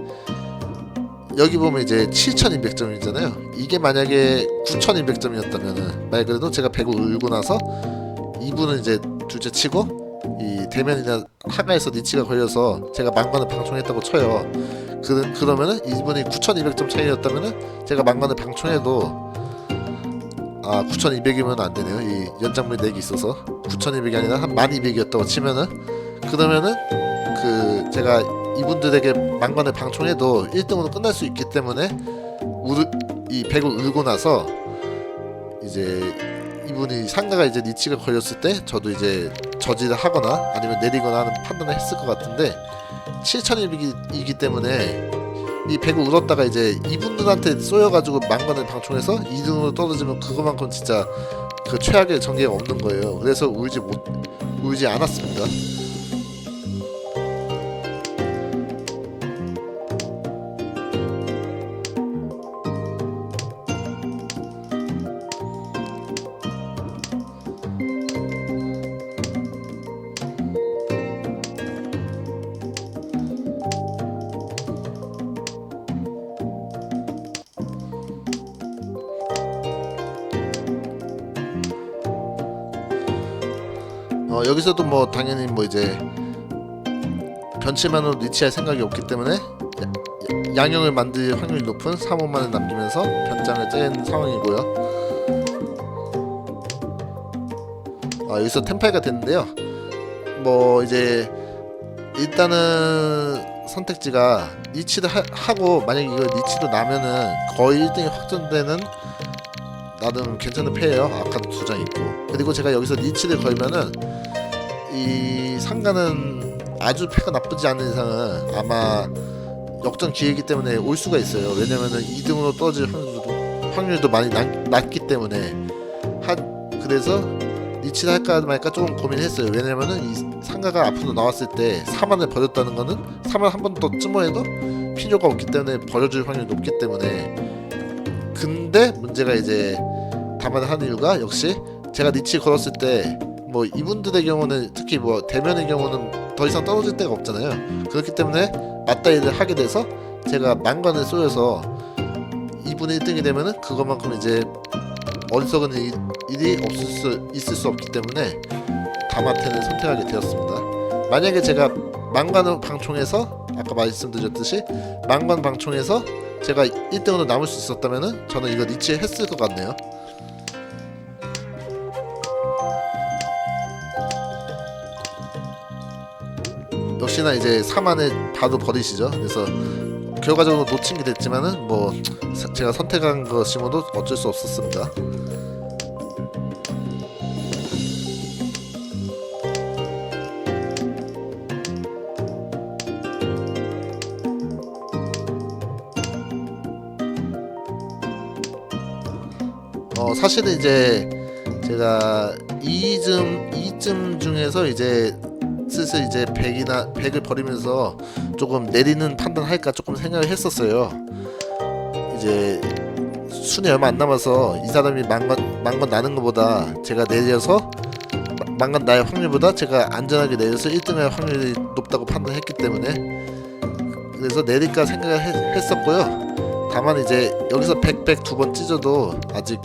여기 보면 이제 7200점이잖아요. 이게 만약에 9200점이었다면은 말 그대로 제가 100을 울고 나서 2분은 이제 둘째 치고 이 대면이나 하가에서 니치가 걸려서 제가 망관을 방총했다고 쳐요. 그러면은 이분이 9200점 차이였다면은 제가 망관을 방총해도 9200이면 안 되네요. 이 연장물이 4개 있어서 9200이 아니라 한 1200이었다고 치면은, 그러면은 제가 이분들에게 망관을 방총해도 1등으로 끝날 수 있기 때문에 이 100을 울고 나서 이제 이분이 상가가 이제 니치가 걸렸을 때 저도 이제 저지를 하거나 아니면 내리거나 하는 판단을 했을 것 같은데, 7200이기 때문에 이 100을 울었다가 이제 이분들한테 쏘여가지고 망관을 방총해서 2등으로 떨어지면 그거만큼 진짜 그 최악의 전개가 없는 거예요. 그래서 울지 않았습니다. 여기서도 뭐 당연히 뭐 이제 변치만으로 리치할 생각이 없기 때문에 양형을 만들 확률이 높은 3호만을 남기면서 변장을 짠 상황이고요. 여기서 템파이가 됐는데요. 뭐 이제 일단은 선택지가 리치를 하고 만약에 이거 리치도 나면은 거의 1등이 확정되는 나름 괜찮은 패예요. 아까도 2장 있고. 그리고 제가 여기서 리치를 걸면은 이 상가는 아주 패가 나쁘지 않은 이상은 아마 역전 기회이기 때문에 올 수가 있어요. 왜냐면은 2등으로 떨어질 확률도 많이 낮기 때문에 그래서 리치를 할까 말까 조금 고민했어요. 왜냐면은 이 상가가 앞으로 나왔을 때 4만을 버렸다는 거는 4만 한 번 더 쯤어해도 필요가 없기 때문에 버려줄 확률이 높기 때문에. 근데 문제가 이제 담화를 하는 이유가 역시 제가 리치 걸었을 때 뭐 이분들의 경우는 특히 뭐 대면의 경우는 더 이상 떨어질 데가 없잖아요. 그렇기 때문에 맞다이를 하게 돼서 제가 망관을 쏘여서 2분의 1등이 되면은 그것만큼 이제 어리석은 일이 있을 수 없기 때문에 다마텐을 선택하게 되었습니다. 만약에 제가 망관을 방총해서 아까 말씀드렸듯이 망관 방총해서 제가 1등으로 남을 수 있었다면은 저는 이거 리치 했을 것 같네요. 역시나 이제 4만을 바로 버리시죠. 그래서 결과적으로 놓친 게 됐지만은 뭐 제가 선택한 것이모도 어쩔 수 없었습니다. 사실은 이제 제가 2쯤 중에서 이제 슬슬 이제 100을 버리면서 조금 내리는 판단할까 조금 생각을 했었어요. 이제 순위 얼마 안 남아서 이 사람이 망건 나는 것보다 제가 내려서 망건 나의 확률보다 제가 안전하게 내려서 1등할 확률이 높다고 판단했기 때문에 그래서 내릴까 생각을 했었고요. 다만 이제 여기서 100 두 번 찢어도 아직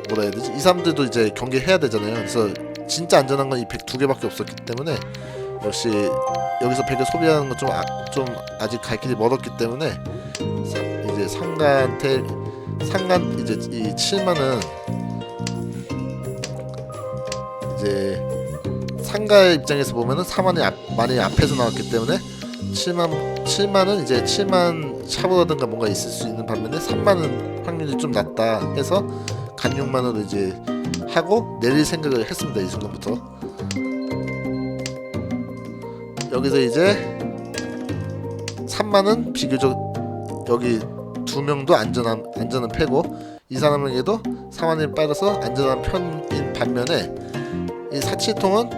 뭐라 해야 되지? 이 사람들도 이제 경기해야 되잖아요. 그래서 진짜 안전한 건 이 100 두 개밖에 없었기 때문에 역시 여기서 100을 소비하는 건 좀 아직 갈 길이 멀었기 때문에 이제 상간 이제 이 7만은 이제 상가의 입장에서 보면은 4만이 많이 앞에서 나왔기 때문에 7만은 이제 7만 샤브라든가 뭔가 있을 수 있는 반면에 3만은 확률이 좀 낮다 해서 간 6만으로 이제 하고 내릴 생각을 했습니다. 이 순간부터. 여기서 이제 3만은 비교적 여기 2명도 안전한 패고 이 사람에게도 4만을 빨아서 안전한 편인 반면에 이 사치통은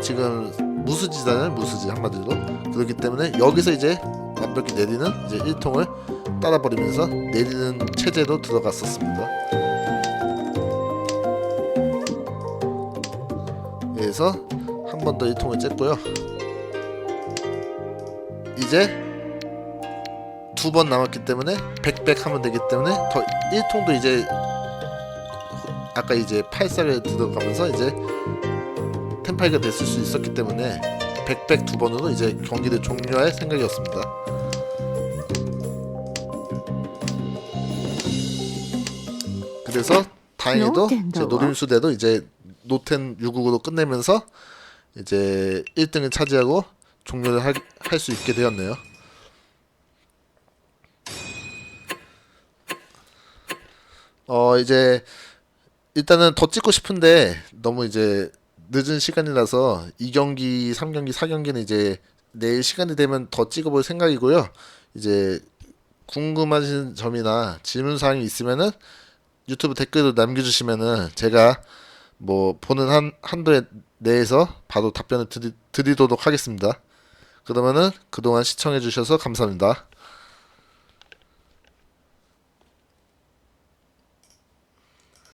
지금 무수지 한마디로. 그렇기 때문에 여기서 이제 완벽히 내리는 이제 1통을 따라버리면서 내리는 체제로 들어갔었습니다. 그래서 한 번 더 1통을 쬐고요. 이제 2번 남았기 때문에 100 하면 되기 때문에 더 1통도 이제 아까 이제 8삭을 들어가면서 이제 템파이가 됐을 수 있었기 때문에 100 2번으로 이제 경기를 종료할 생각이었습니다. 그래서 다행히도 제 노림수대도 이제 노텐 6국으로 끝내면서 이제 1등을 차지하고 종료를 할 수 있게 되었네요. 이제 일단은 더 찍고 싶은데 너무 이제 늦은 시간이라서 2경기, 3경기, 4경기는 이제 내일 시간이 되면 더 찍어볼 생각이고요. 이제 궁금하신 점이나 질문 사항이 있으면은 유튜브 댓글로 남겨주시면은 제가 뭐 보는 한도 내에서 바로 답변을 드리도록 하겠습니다. 그러면은 그동안 시청해주셔서 감사합니다.